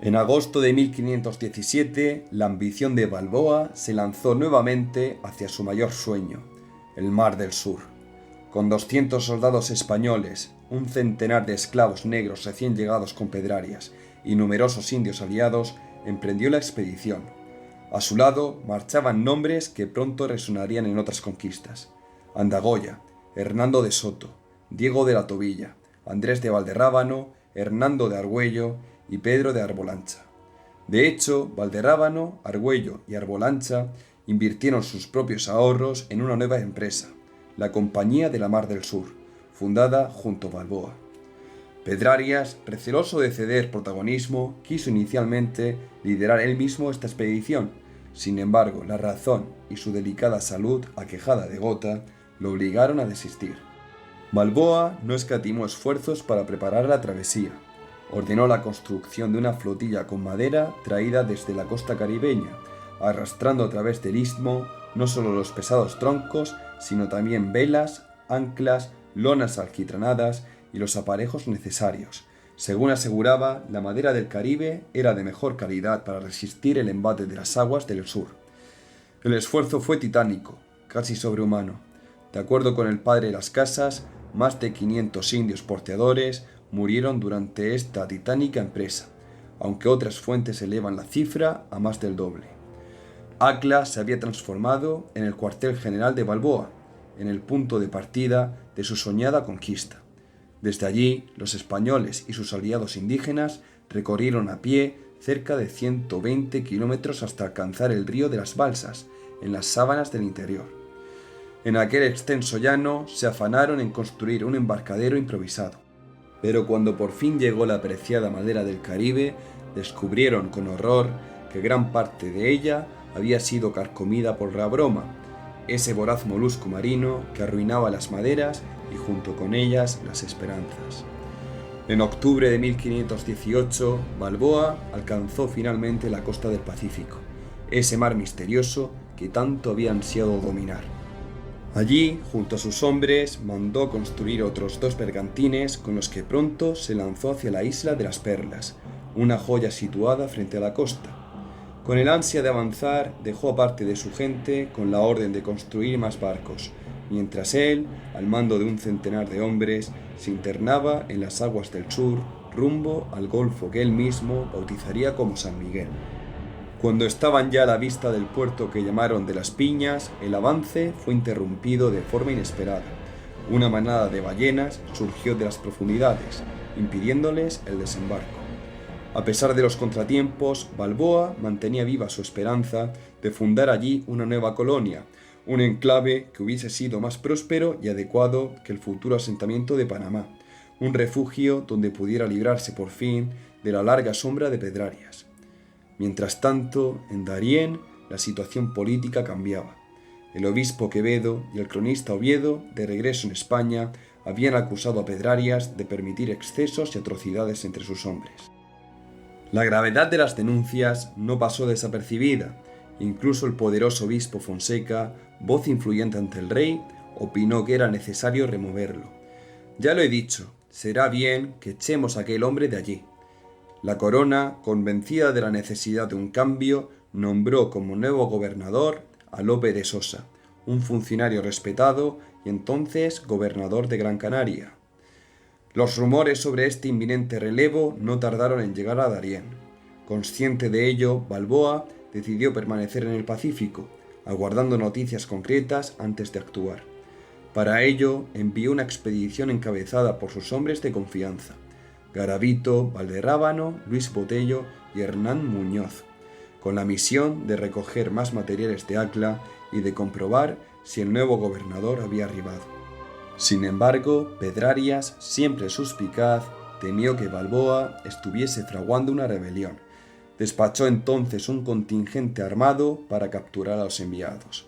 En agosto de 1517, la ambición de Balboa se lanzó nuevamente hacia su mayor sueño, el Mar del Sur. Con 200 soldados españoles, un centenar de esclavos negros recién llegados con Pedrarias y numerosos indios aliados, emprendió la expedición. A su lado marchaban nombres que pronto resonarían en otras conquistas: Andagoya, Hernando de Soto, Diego de la Tobilla, Andrés de Valderrábano, Hernando de Argüello y Pedro de Arbolancha. De hecho, Valderrábano, Argüello y Arbolancha invirtieron sus propios ahorros en una nueva empresa, la Compañía de la Mar del Sur, fundada junto a Balboa. Pedrarias, receloso de ceder protagonismo, quiso inicialmente liderar él mismo esta expedición. Sin embargo, la razón y su delicada salud, aquejada de gota, lo obligaron a desistir. Balboa no escatimó esfuerzos para preparar la travesía. Ordenó la construcción de una flotilla con madera traída desde la costa caribeña, arrastrando a través del istmo no solo los pesados troncos, sino también velas, anclas, lonas alquitranadas y los aparejos necesarios. Según aseguraba, la madera del Caribe era de mejor calidad para resistir el embate de las aguas del sur. El esfuerzo fue titánico, casi sobrehumano. De acuerdo con el padre de las Casas, más de 500 indios porteadores murieron durante esta titánica empresa, aunque otras fuentes elevan la cifra a más del doble. Acla se había transformado en el cuartel general de Balboa, en el punto de partida de su soñada conquista. Desde allí, los españoles y sus aliados indígenas recorrieron a pie cerca de 120 kilómetros hasta alcanzar el río de las Balsas, en las sábanas del interior. En aquel extenso llano se afanaron en construir un embarcadero improvisado. Pero cuando por fin llegó la apreciada madera del Caribe, descubrieron con horror que gran parte de ella había sido carcomida por la broma, ese voraz molusco marino que arruinaba las maderas y junto con ellas las esperanzas. En octubre de 1518, Balboa alcanzó finalmente la costa del Pacífico, ese mar misterioso que tanto había ansiado dominar. Allí, junto a sus hombres, mandó construir otros 2 bergantines con los que pronto se lanzó hacia la isla de las Perlas, una joya situada frente a la costa. Con el ansia de avanzar, dejó a parte de su gente con la orden de construir más barcos, mientras él, al mando de un centenar de hombres, se internaba en las aguas del sur, rumbo al golfo que él mismo bautizaría como San Miguel. Cuando estaban ya a la vista del puerto que llamaron de las Piñas, el avance fue interrumpido de forma inesperada. Una manada de ballenas surgió de las profundidades, impidiéndoles el desembarco. A pesar de los contratiempos, Balboa mantenía viva su esperanza de fundar allí una nueva colonia, un enclave que hubiese sido más próspero y adecuado que el futuro asentamiento de Panamá, un refugio donde pudiera librarse por fin de la larga sombra de Pedrarias. Mientras tanto, en Darién, la situación política cambiaba. El obispo Quevedo y el cronista Oviedo, de regreso en España, habían acusado a Pedrarias de permitir excesos y atrocidades entre sus hombres. La gravedad de las denuncias no pasó desapercibida. Incluso el poderoso obispo Fonseca, voz influyente ante el rey, opinó que era necesario removerlo. Ya lo he dicho, será bien que echemos a aquel hombre de allí. La corona, convencida de la necesidad de un cambio, nombró como nuevo gobernador a Lope de Sosa, un funcionario respetado y entonces gobernador de Gran Canaria. Los rumores sobre este inminente relevo no tardaron en llegar a Darién. Consciente de ello, Balboa decidió permanecer en el Pacífico, aguardando noticias concretas antes de actuar. Para ello, envió una expedición encabezada por sus hombres de confianza: Garavito, Valderrábano, Luis Botello y Hernán Muñoz, con la misión de recoger más materiales de Acla y de comprobar si el nuevo gobernador había arribado. Sin embargo, Pedrarias, siempre suspicaz, temió que Balboa estuviese fraguando una rebelión. Despachó entonces un contingente armado para capturar a los enviados.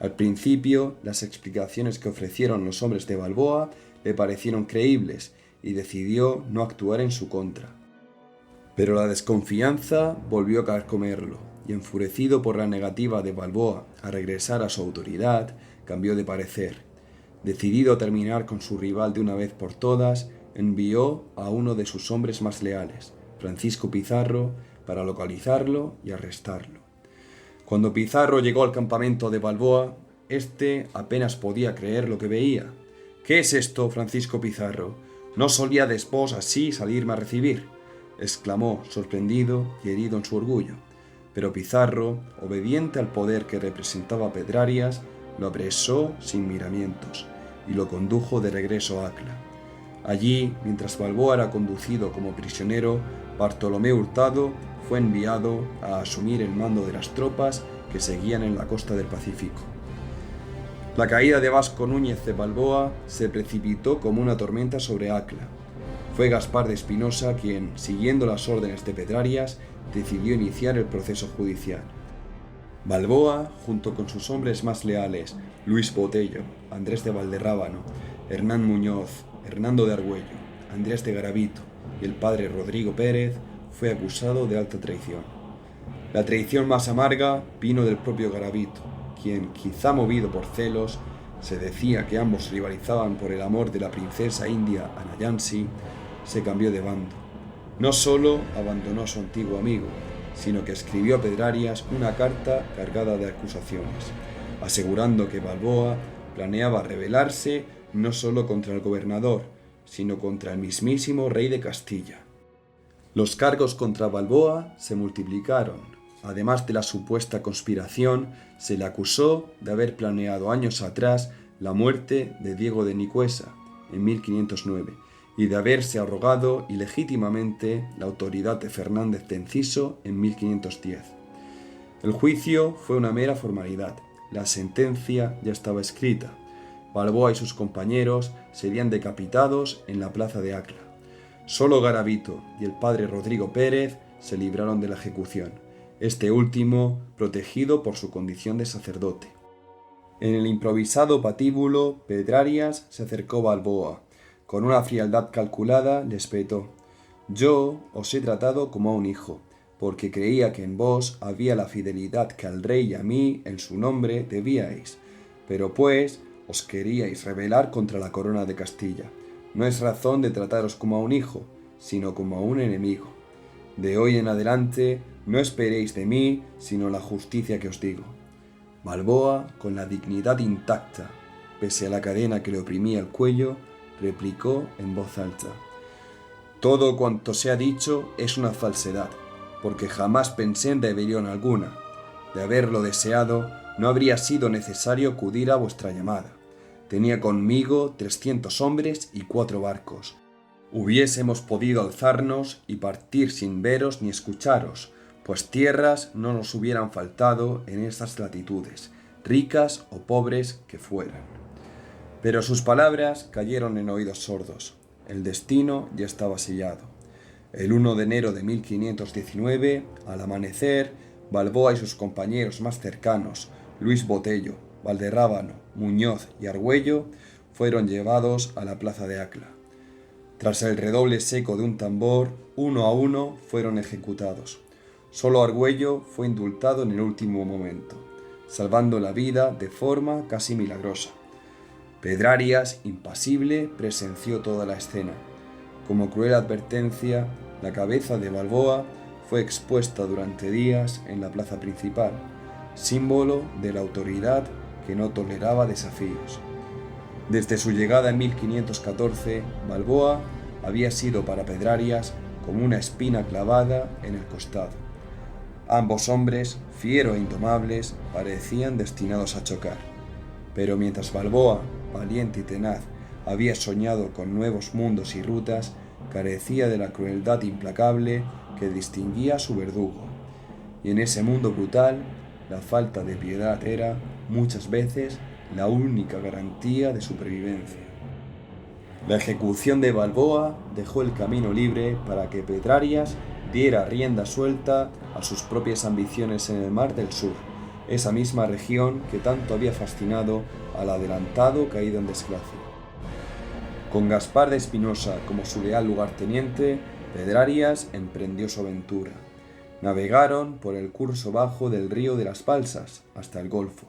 Al principio, las explicaciones que ofrecieron los hombres de Balboa le parecieron creíbles y decidió no actuar en su contra. Pero la desconfianza volvió a carcomerlo y, enfurecido por la negativa de Balboa a regresar a su autoridad, cambió de parecer. Decidido a terminar con su rival de una vez por todas, envió a uno de sus hombres más leales, Francisco Pizarro, para localizarlo y arrestarlo. Cuando Pizarro llegó al campamento de Balboa, éste apenas podía creer lo que veía. «¿Qué es esto, Francisco Pizarro? ¿No solíades vos así salirme a recibir?», exclamó, sorprendido y herido en su orgullo. Pero Pizarro, obediente al poder que representaba Pedrarias, lo apresó sin miramientos y lo condujo de regreso a Acla. Allí, mientras Balboa era conducido como prisionero, Bartolomé Hurtado fue enviado a asumir el mando de las tropas que seguían en la costa del Pacífico. La caída de Vasco Núñez de Balboa se precipitó como una tormenta sobre Acla. Fue Gaspar de Espinosa quien, siguiendo las órdenes de Pedrarias, decidió iniciar el proceso judicial. Balboa, junto con sus hombres más leales, Luis Botello, Andrés de Valderrábano, Hernán Muñoz, Hernando de Argüello, Andrés de Garavito y el padre Rodrigo Pérez, fue acusado de alta traición. La traición más amarga vino del propio Garavito, quien, quizá movido por celos, se decía que ambos rivalizaban por el amor de la princesa india Anayansi, se cambió de bando. No solo abandonó a su antiguo amigo, sino que escribió a Pedrarias una carta cargada de acusaciones, asegurando que Balboa planeaba rebelarse no solo contra el gobernador, sino contra el mismísimo rey de Castilla. Los cargos contra Balboa se multiplicaron. Además de la supuesta conspiración, se le acusó de haber planeado años atrás la muerte de Diego de Nicuesa en 1509 y de haberse arrogado ilegítimamente la autoridad de Fernández de Enciso en 1510. El juicio fue una mera formalidad. La sentencia ya estaba escrita. Balboa y sus compañeros serían decapitados en la plaza de Acla. Solo Garavito y el padre Rodrigo Pérez se libraron de la ejecución, este último protegido por su condición de sacerdote. En el improvisado patíbulo, Pedrarias se acercó a Balboa. Con una frialdad calculada le espetó: «Yo os he tratado como a un hijo, porque creía que en vos había la fidelidad que al rey y a mí en su nombre debíais, pero pues os queríais rebelar contra la corona de Castilla. No es razón de trataros como a un hijo, sino como a un enemigo. De hoy en adelante no esperéis de mí sino la justicia que os digo». Balboa, con la dignidad intacta, pese a la cadena que le oprimía el cuello, replicó en voz alta: «Todo cuanto se ha dicho es una falsedad, porque jamás pensé en rebelión alguna. De haberlo deseado, no habría sido necesario acudir a vuestra llamada. Tenía conmigo 300 hombres y 4 barcos. Hubiésemos podido alzarnos y partir sin veros ni escucharos, pues tierras no nos hubieran faltado en estas latitudes, ricas o pobres que fueran». Pero sus palabras cayeron en oídos sordos. El destino ya estaba sellado. El 1 de enero de 1519, al amanecer, Balboa y sus compañeros más cercanos, Luis Botello, Valderrábano, Muñoz y Argüello, fueron llevados a la plaza de Acla. Tras el redoble seco de un tambor, uno a uno fueron ejecutados. Solo Argüello fue indultado en el último momento, salvando la vida de forma casi milagrosa. Pedrarias, impasible, presenció toda la escena. Como cruel advertencia, la cabeza de Balboa fue expuesta durante días en la plaza principal, símbolo de la autoridad que no toleraba desafíos. Desde su llegada en 1514, Balboa había sido para Pedrarias como una espina clavada en el costado. Ambos hombres, fieros e indomables, parecían destinados a chocar. Pero mientras Balboa, valiente y tenaz, había soñado con nuevos mundos y rutas, carecía de la crueldad implacable que distinguía a su verdugo. Y en ese mundo brutal, la falta de piedad era, muchas veces, la única garantía de supervivencia. La ejecución de Balboa dejó el camino libre para que Pedrarias diera rienda suelta a sus propias ambiciones en el Mar del Sur, esa misma región que tanto había fascinado al adelantado caído en desgracia. Con Gaspar de Espinosa como su leal lugarteniente, Pedrarias emprendió su aventura. Navegaron por el curso bajo del río de las Balsas hasta el Golfo.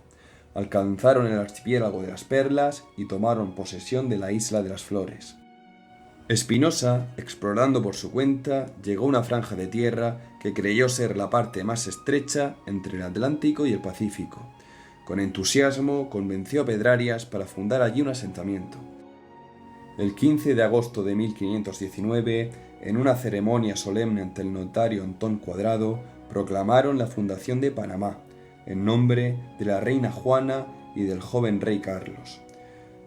Alcanzaron el archipiélago de las Perlas y tomaron posesión de la isla de las Flores. Espinosa, explorando por su cuenta, llegó a una franja de tierra que creyó ser la parte más estrecha entre el Atlántico y el Pacífico. Con entusiasmo convenció a Pedrarias para fundar allí un asentamiento. El 15 de agosto de 1519, en una ceremonia solemne ante el notario Antón Cuadrado, proclamaron la fundación de Panamá, en nombre de la reina Juana y del joven rey Carlos.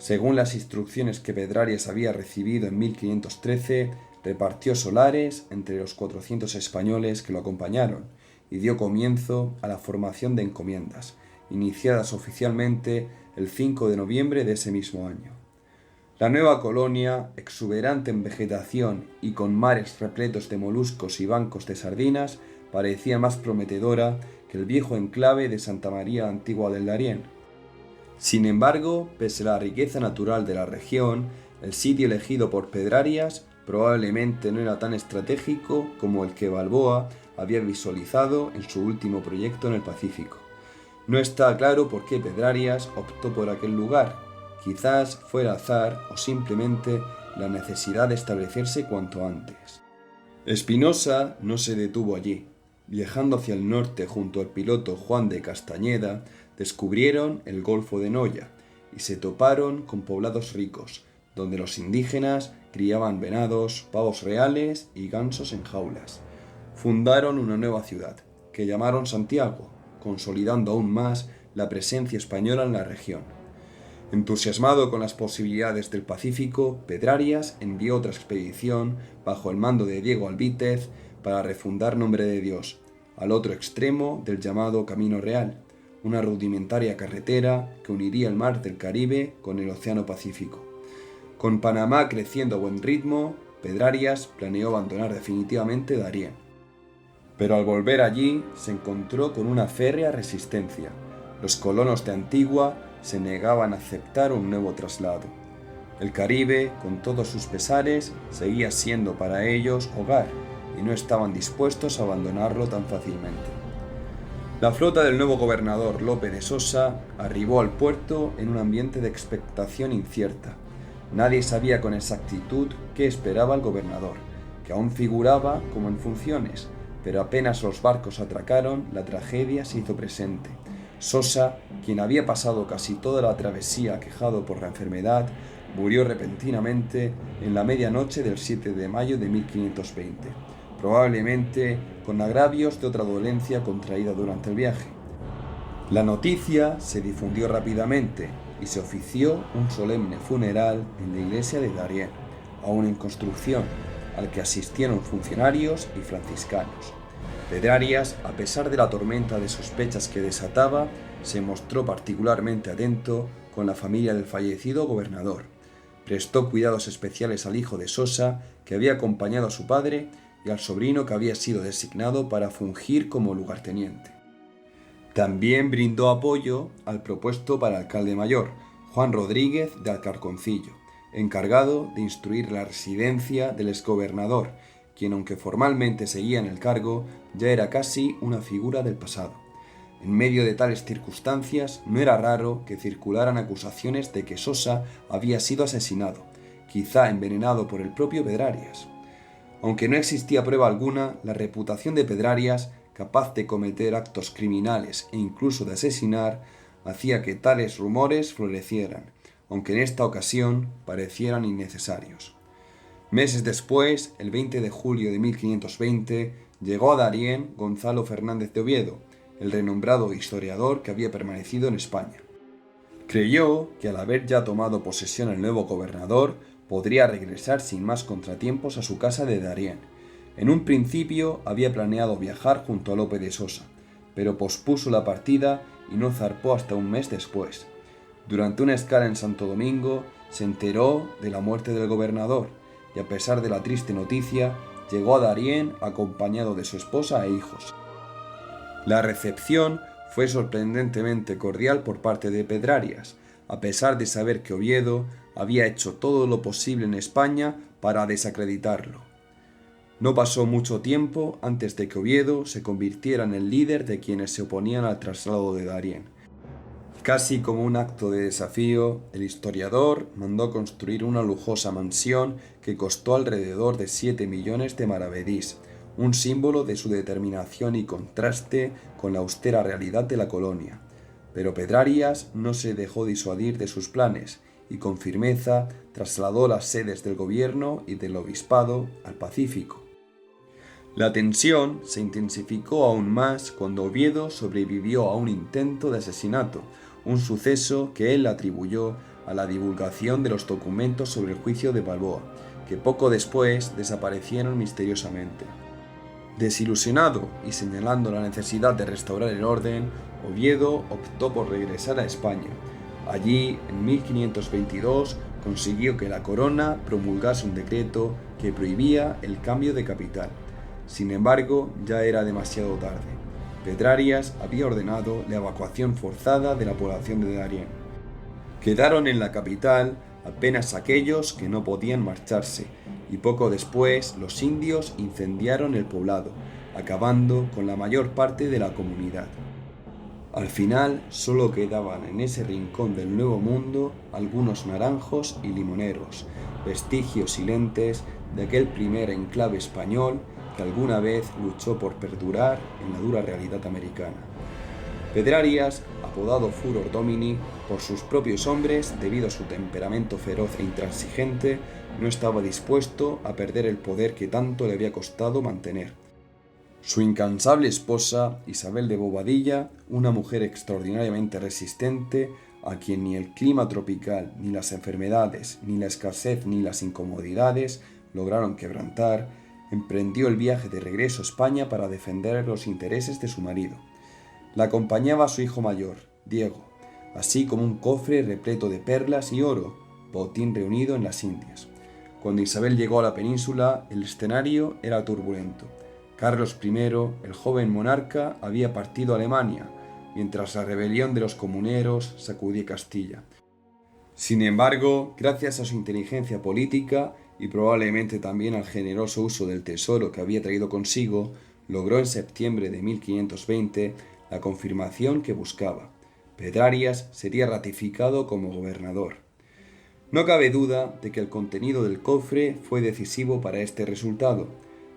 Según las instrucciones que Pedrarias había recibido en 1513, repartió solares entre los 400 españoles que lo acompañaron y dio comienzo a la formación de encomiendas, iniciadas oficialmente el 5 de noviembre de ese mismo año. La nueva colonia, exuberante en vegetación y con mares repletos de moluscos y bancos de sardinas, parecía más prometedora que el viejo enclave de Santa María Antigua del Darién. Sin embargo, pese a la riqueza natural de la región, el sitio elegido por Pedrarias probablemente no era tan estratégico como el que Balboa había visualizado en su último proyecto en el Pacífico. No está claro por qué Pedrarias optó por aquel lugar. Quizás fue el azar o simplemente la necesidad de establecerse cuanto antes. Espinosa no se detuvo allí. Viajando hacia el norte junto al piloto Juan de Castañeda, descubrieron el Golfo de Noya y se toparon con poblados ricos, donde los indígenas criaban venados, pavos reales y gansos en jaulas. Fundaron una nueva ciudad, que llamaron Santiago, consolidando aún más la presencia española en la región. Entusiasmado con las posibilidades del Pacífico, Pedrarias envió otra expedición bajo el mando de Diego Alvítrez para refundar Nombre de Dios, al otro extremo del llamado Camino Real, una rudimentaria carretera que uniría el mar del Caribe con el Océano Pacífico. Con Panamá creciendo a buen ritmo, Pedrarias planeó abandonar definitivamente Darién. Pero al volver allí se encontró con una férrea resistencia. Los colonos de Antigua se negaban a aceptar un nuevo traslado. El Caribe, con todos sus pesares, seguía siendo para ellos hogar y no estaban dispuestos a abandonarlo tan fácilmente. La flota del nuevo gobernador Lope de Sosa arribó al puerto en un ambiente de expectación incierta. Nadie sabía con exactitud qué esperaba el gobernador, que aún figuraba como en funciones, pero apenas los barcos atracaron, la tragedia se hizo presente. Sosa, quien había pasado casi toda la travesía aquejado por la enfermedad, murió repentinamente en la medianoche del 7 de mayo de 1520, probablemente con agravios de otra dolencia contraída durante el viaje. La noticia se difundió rápidamente y se ofició un solemne funeral en la iglesia de Darién, aún en construcción, al que asistieron funcionarios y franciscanos. Pedrarias, a pesar de la tormenta de sospechas que desataba, se mostró particularmente atento con la familia del fallecido gobernador. Prestó cuidados especiales al hijo de Sosa, que había acompañado a su padre, y al sobrino que había sido designado para fungir como lugarteniente. También brindó apoyo al propuesto para alcalde mayor, Juan Rodríguez de Alcarconcillo, encargado de instruir la residencia del exgobernador, quien, aunque formalmente seguía en el cargo, ya era casi una figura del pasado. En medio de tales circunstancias, no era raro que circularan acusaciones de que Sosa había sido asesinado, quizá envenenado por el propio Pedrarias. Aunque no existía prueba alguna, la reputación de Pedrarias, capaz de cometer actos criminales e incluso de asesinar, hacía que tales rumores florecieran, aunque en esta ocasión parecieran innecesarios. Meses después, el 20 de julio de 1520, llegó a Darién Gonzalo Fernández de Oviedo, el renombrado historiador que había permanecido en España. Creyó que al haber ya tomado posesión el nuevo gobernador, podría regresar sin más contratiempos a su casa de Darién. En un principio había planeado viajar junto a Lope de Sosa, pero pospuso la partida y no zarpó hasta un mes después. Durante una escala en Santo Domingo, se enteró de la muerte del gobernador y, a pesar de la triste noticia, llegó a Darién acompañado de su esposa e hijos. La recepción fue sorprendentemente cordial por parte de Pedrarias, a pesar de saber que Oviedo había hecho todo lo posible en España para desacreditarlo. No pasó mucho tiempo antes de que Oviedo se convirtiera en el líder de quienes se oponían al traslado de Darién. Casi como un acto de desafío, el historiador mandó construir una lujosa mansión que costó alrededor de 7 millones de maravedís, un símbolo de su determinación y contraste con la austera realidad de la colonia. Pero Pedrarias no se dejó disuadir de sus planes y con firmeza trasladó las sedes del gobierno y del obispado al Pacífico. La tensión se intensificó aún más cuando Oviedo sobrevivió a un intento de asesinato, un suceso que él atribuyó a la divulgación de los documentos sobre el juicio de Balboa, que poco después desaparecieron misteriosamente. Desilusionado y señalando la necesidad de restaurar el orden, Oviedo optó por regresar a España. Allí, en 1522, consiguió que la corona promulgase un decreto que prohibía el cambio de capital. Sin embargo, ya era demasiado tarde. Pedrarias había ordenado la evacuación forzada de la población de Darién. Quedaron en la capital apenas aquellos que no podían marcharse, y poco después los indios incendiaron el poblado, acabando con la mayor parte de la comunidad. Al final solo quedaban en ese rincón del Nuevo Mundo algunos naranjos y limoneros, vestigios silentes de aquel primer enclave español que alguna vez luchó por perdurar en la dura realidad americana. Pedrarias, apodado Furor Domini por sus propios hombres debido a su temperamento feroz e intransigente, no estaba dispuesto a perder el poder que tanto le había costado mantener. Su incansable esposa, Isabel de Bobadilla, una mujer extraordinariamente resistente, a quien ni el clima tropical, ni las enfermedades, ni la escasez, ni las incomodidades lograron quebrantar, emprendió el viaje de regreso a España para defender los intereses de su marido. La acompañaba su hijo mayor, Diego, así como un cofre repleto de perlas y oro, botín reunido en las Indias. Cuando Isabel llegó a la península, el escenario era turbulento. Carlos I, el joven monarca, había partido a Alemania, mientras la rebelión de los comuneros sacudía Castilla. Sin embargo, gracias a su inteligencia política y probablemente también al generoso uso del tesoro que había traído consigo, logró en septiembre de 1520 la confirmación que buscaba. Pedrarias sería ratificado como gobernador. No cabe duda de que el contenido del cofre fue decisivo para este resultado.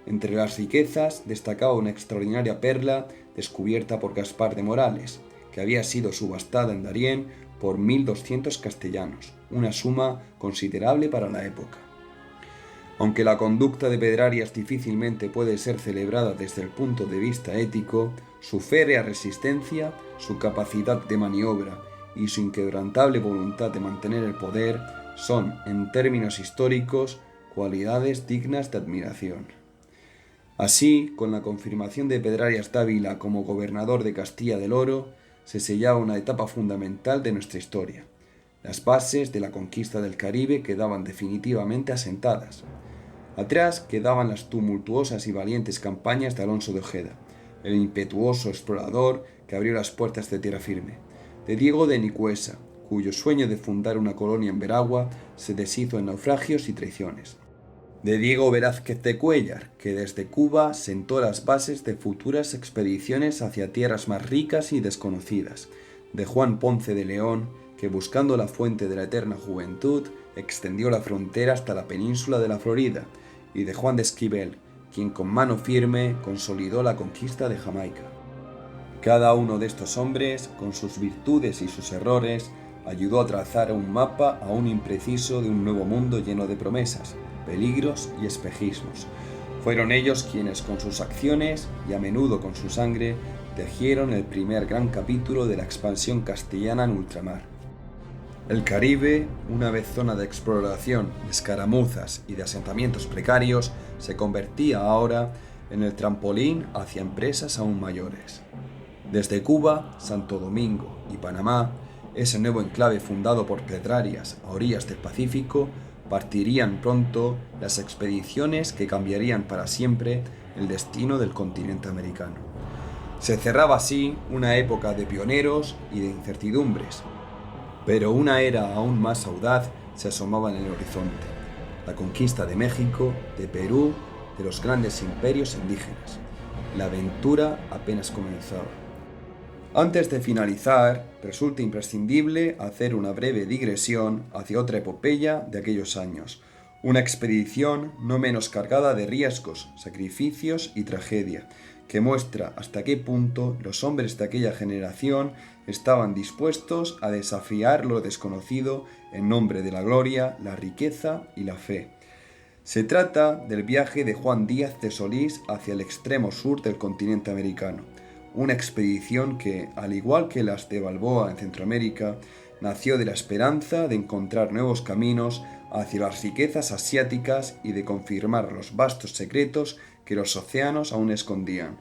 Entre las riquezas destacaba una extraordinaria perla descubierta por Gaspar de Morales, que había sido subastada en Darién por 1.200 castellanos, una suma considerable para la época. Aunque la conducta de Pedrarias difícilmente puede ser celebrada desde el punto de vista ético, su férrea resistencia, su capacidad de maniobra y su inquebrantable voluntad de mantener el poder son, en términos históricos, cualidades dignas de admiración. Así, con la confirmación de Pedrarias Dávila como gobernador de Castilla del Oro, se sellaba una etapa fundamental de nuestra historia. Las bases de la conquista del Caribe quedaban definitivamente asentadas. Atrás quedaban las tumultuosas y valientes campañas de Alonso de Ojeda, el impetuoso explorador que abrió las puertas de tierra firme, de Diego de Nicuesa, cuyo sueño de fundar una colonia en Veragua se deshizo en naufragios y traiciones, de Diego Velázquez de Cuéllar, que desde Cuba sentó las bases de futuras expediciones hacia tierras más ricas y desconocidas, de Juan Ponce de León, que buscando la fuente de la eterna juventud, extendió la frontera hasta la península de la Florida, y de Juan de Esquivel, quien con mano firme consolidó la conquista de Jamaica. Cada uno de estos hombres, con sus virtudes y sus errores, ayudó a trazar un mapa aún impreciso de un nuevo mundo lleno de promesas, peligros y espejismos. Fueron ellos quienes con sus acciones, y a menudo con su sangre, tejieron el primer gran capítulo de la expansión castellana en ultramar. El Caribe, una vez zona de exploración, de escaramuzas y de asentamientos precarios, se convertía ahora en el trampolín hacia empresas aún mayores. Desde Cuba, Santo Domingo y Panamá, ese nuevo enclave fundado por Pedrarias a orillas del Pacífico, partirían pronto las expediciones que cambiarían para siempre el destino del continente americano. Se cerraba así una época de pioneros y de incertidumbres, pero una era aún más audaz se asomaba en el horizonte: la conquista de México, de Perú, de los grandes imperios indígenas. La aventura apenas comenzaba. Antes de finalizar, resulta imprescindible hacer una breve digresión hacia otra epopeya de aquellos años, una expedición no menos cargada de riesgos, sacrificios y tragedia, que muestra hasta qué punto los hombres de aquella generación estaban dispuestos a desafiar lo desconocido en nombre de la gloria, la riqueza y la fe. Se trata del viaje de Juan Díaz de Solís hacia el extremo sur del continente americano, una expedición que, al igual que las de Balboa en Centroamérica, nació de la esperanza de encontrar nuevos caminos hacia las riquezas asiáticas y de confirmar los vastos secretos que los océanos aún escondían.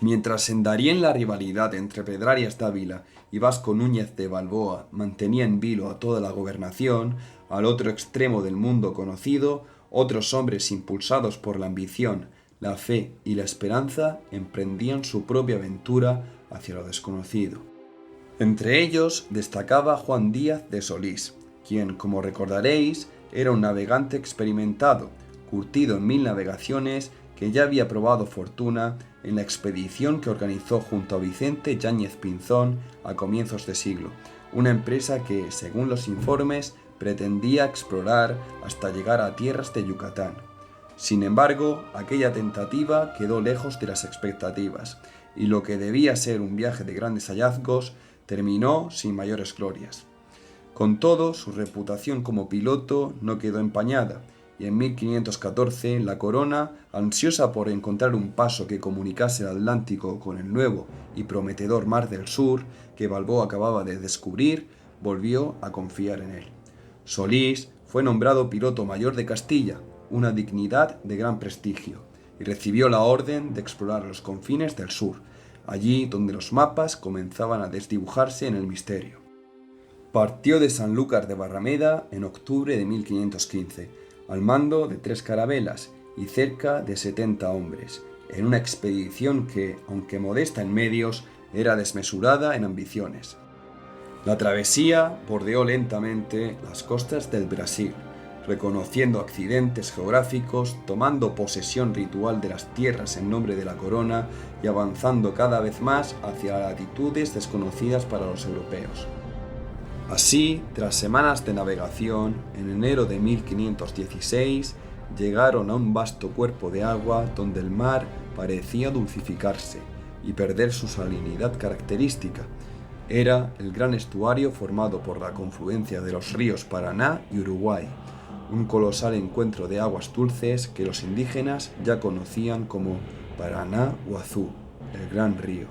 Mientras en Darién la rivalidad entre Pedrarias Dávila y Vasco Núñez de Balboa mantenía en vilo a toda la gobernación, al otro extremo del mundo conocido, otros hombres impulsados por la ambición, la fe y la esperanza emprendían su propia aventura hacia lo desconocido. Entre ellos destacaba Juan Díaz de Solís, quien, como recordaréis, era un navegante experimentado, curtido en 1000 navegaciones, que ya había probado fortuna en la expedición que organizó junto a Vicente Yáñez Pinzón a comienzos de siglo, una empresa que, según los informes, pretendía explorar hasta llegar a tierras de Yucatán. Sin embargo, aquella tentativa quedó lejos de las expectativas, y lo que debía ser un viaje de grandes hallazgos terminó sin mayores glorias. Con todo, su reputación como piloto no quedó empañada, y en 1514 la corona, ansiosa por encontrar un paso que comunicase el Atlántico con el nuevo y prometedor Mar del Sur que Balboa acababa de descubrir, volvió a confiar en él. Solís fue nombrado piloto mayor de Castilla, una dignidad de gran prestigio, y recibió la orden de explorar los confines del sur, allí donde los mapas comenzaban a desdibujarse en el misterio. Partió de Sanlúcar de Barrameda en octubre de 1515, al mando de 3 carabelas y cerca de 70 hombres, en una expedición que, aunque modesta en medios, era desmesurada en ambiciones. La travesía bordeó lentamente las costas del Brasil, reconociendo accidentes geográficos, tomando posesión ritual de las tierras en nombre de la corona y avanzando cada vez más hacia latitudes desconocidas para los europeos. Así, tras semanas de navegación, en enero de 1516, llegaron a un vasto cuerpo de agua donde el mar parecía dulcificarse y perder su salinidad característica. Era el gran estuario formado por la confluencia de los ríos Paraná y Uruguay, un colosal encuentro de aguas dulces que los indígenas ya conocían como Paraná-Uazú, el Gran Río.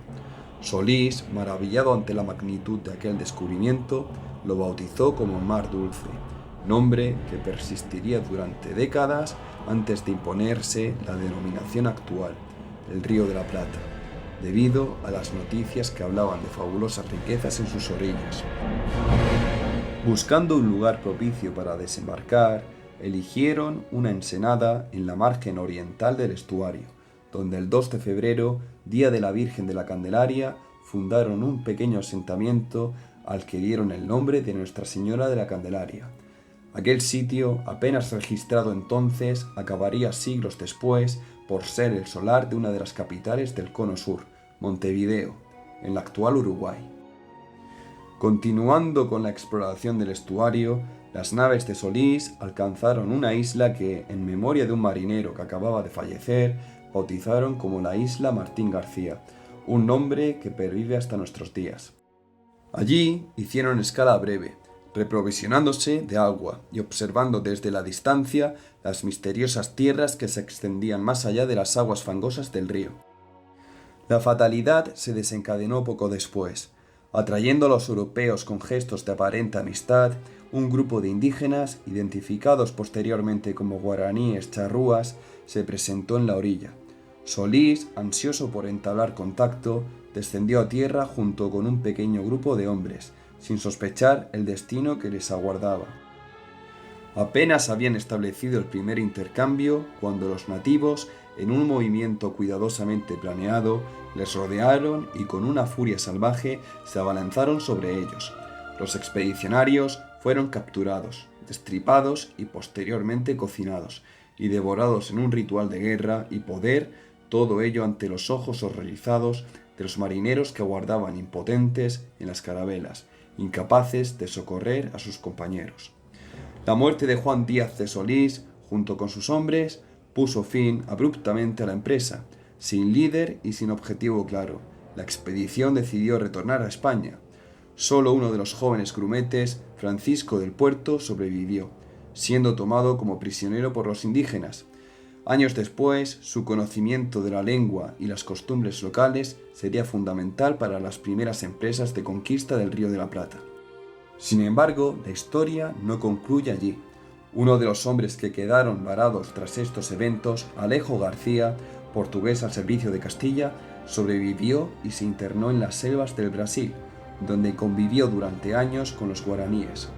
Solís, maravillado ante la magnitud de aquel descubrimiento, lo bautizó como Mar Dulce, nombre que persistiría durante décadas antes de imponerse la denominación actual, el Río de la Plata, debido a las noticias que hablaban de fabulosas riquezas en sus orillas. Buscando un lugar propicio para desembarcar, eligieron una ensenada en la margen oriental del estuario, donde el 2 de febrero, día de la Virgen de la Candelaria, fundaron un pequeño asentamiento al que dieron el nombre de Nuestra Señora de la Candelaria. Aquel sitio, apenas registrado entonces, acabaría siglos después por ser el solar de una de las capitales del Cono Sur, Montevideo, en el actual Uruguay. Continuando con la exploración del estuario, las naves de Solís alcanzaron una isla que, en memoria de un marinero que acababa de fallecer, bautizaron como la isla Martín García, un nombre que pervive hasta nuestros días. Allí hicieron escala breve, reprovisionándose de agua y observando desde la distancia las misteriosas tierras que se extendían más allá de las aguas fangosas del río. La fatalidad se desencadenó poco después. Atrayendo a los europeos con gestos de aparente amistad, un grupo de indígenas, identificados posteriormente como guaraníes charrúas, se presentó en la orilla. Solís, ansioso por entablar contacto, descendió a tierra junto con un pequeño grupo de hombres, sin sospechar el destino que les aguardaba. Apenas habían establecido el primer intercambio cuando los nativos, en un movimiento cuidadosamente planeado, les rodearon y con una furia salvaje se abalanzaron sobre ellos. Los expedicionarios fueron capturados, destripados y posteriormente cocinados, y devorados en un ritual de guerra y poder, todo ello ante los ojos horrorizados de los marineros que aguardaban impotentes en las carabelas, incapaces de socorrer a sus compañeros. La muerte de Juan Díaz de Solís, junto con sus hombres, puso fin abruptamente a la empresa. Sin líder y sin objetivo claro, la expedición decidió retornar a España. Solo uno de los jóvenes grumetes, Francisco del Puerto, sobrevivió, siendo tomado como prisionero por los indígenas. Años después, su conocimiento de la lengua y las costumbres locales sería fundamental para las primeras empresas de conquista del Río de la Plata. Sin embargo, la historia no concluye allí. Uno de los hombres que quedaron varados tras estos eventos, Alejo García, portugués al servicio de Castilla, sobrevivió y se internó en las selvas del Brasil, donde convivió durante años con los guaraníes.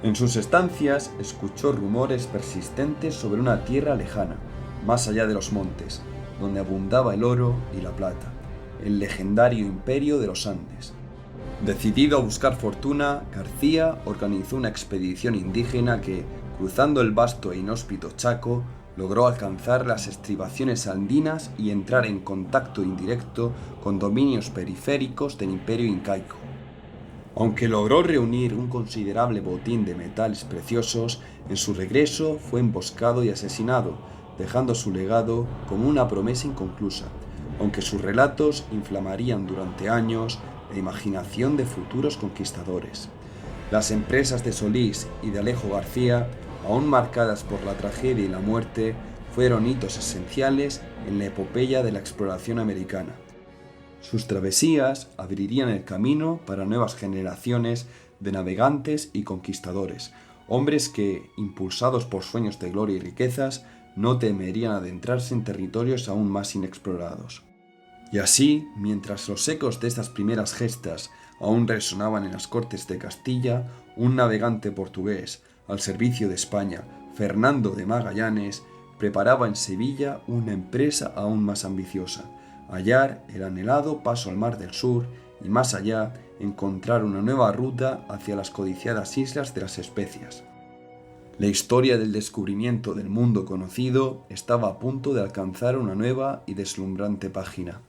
En sus estancias escuchó rumores persistentes sobre una tierra lejana, más allá de los montes, donde abundaba el oro y la plata, el legendario imperio de los Andes. Decidido a buscar fortuna, García organizó una expedición indígena que, cruzando el vasto e inhóspito Chaco, logró alcanzar las estribaciones andinas y entrar en contacto indirecto con dominios periféricos del imperio incaico. Aunque logró reunir un considerable botín de metales preciosos, en su regreso fue emboscado y asesinado, dejando su legado como una promesa inconclusa, aunque sus relatos inflamarían durante años la imaginación de futuros conquistadores. Las empresas de Solís y de Alejo García, aún marcadas por la tragedia y la muerte, fueron hitos esenciales en la epopeya de la exploración americana. Sus travesías abrirían el camino para nuevas generaciones de navegantes y conquistadores, hombres que, impulsados por sueños de gloria y riquezas, no temerían adentrarse en territorios aún más inexplorados. Y así, mientras los ecos de estas primeras gestas aún resonaban en las cortes de Castilla, un navegante portugués, al servicio de España, Fernando de Magallanes, preparaba en Sevilla una empresa aún más ambiciosa: hallar el anhelado paso al Mar del Sur y, más allá, encontrar una nueva ruta hacia las codiciadas Islas de las Especias. La historia del descubrimiento del mundo conocido estaba a punto de alcanzar una nueva y deslumbrante página.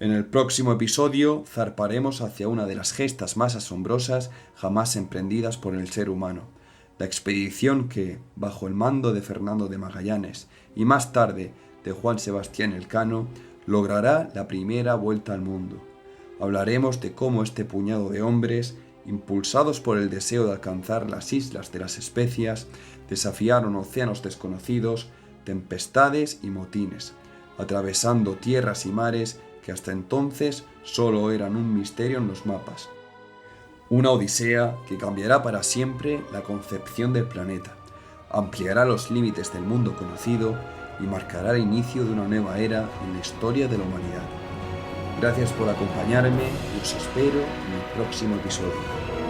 En el próximo episodio zarparemos hacia una de las gestas más asombrosas jamás emprendidas por el ser humano: la expedición que, bajo el mando de Fernando de Magallanes y más tarde de Juan Sebastián Elcano, logrará la primera vuelta al mundo. Hablaremos de cómo este puñado de hombres, impulsados por el deseo de alcanzar las Islas de las Especias, desafiaron océanos desconocidos, tempestades y motines, atravesando tierras y mares que hasta entonces solo eran un misterio en los mapas. Una odisea que cambiará para siempre la concepción del planeta, ampliará los límites del mundo conocido y marcará el inicio de una nueva era en la historia de la humanidad. Gracias por acompañarme y os espero en el próximo episodio.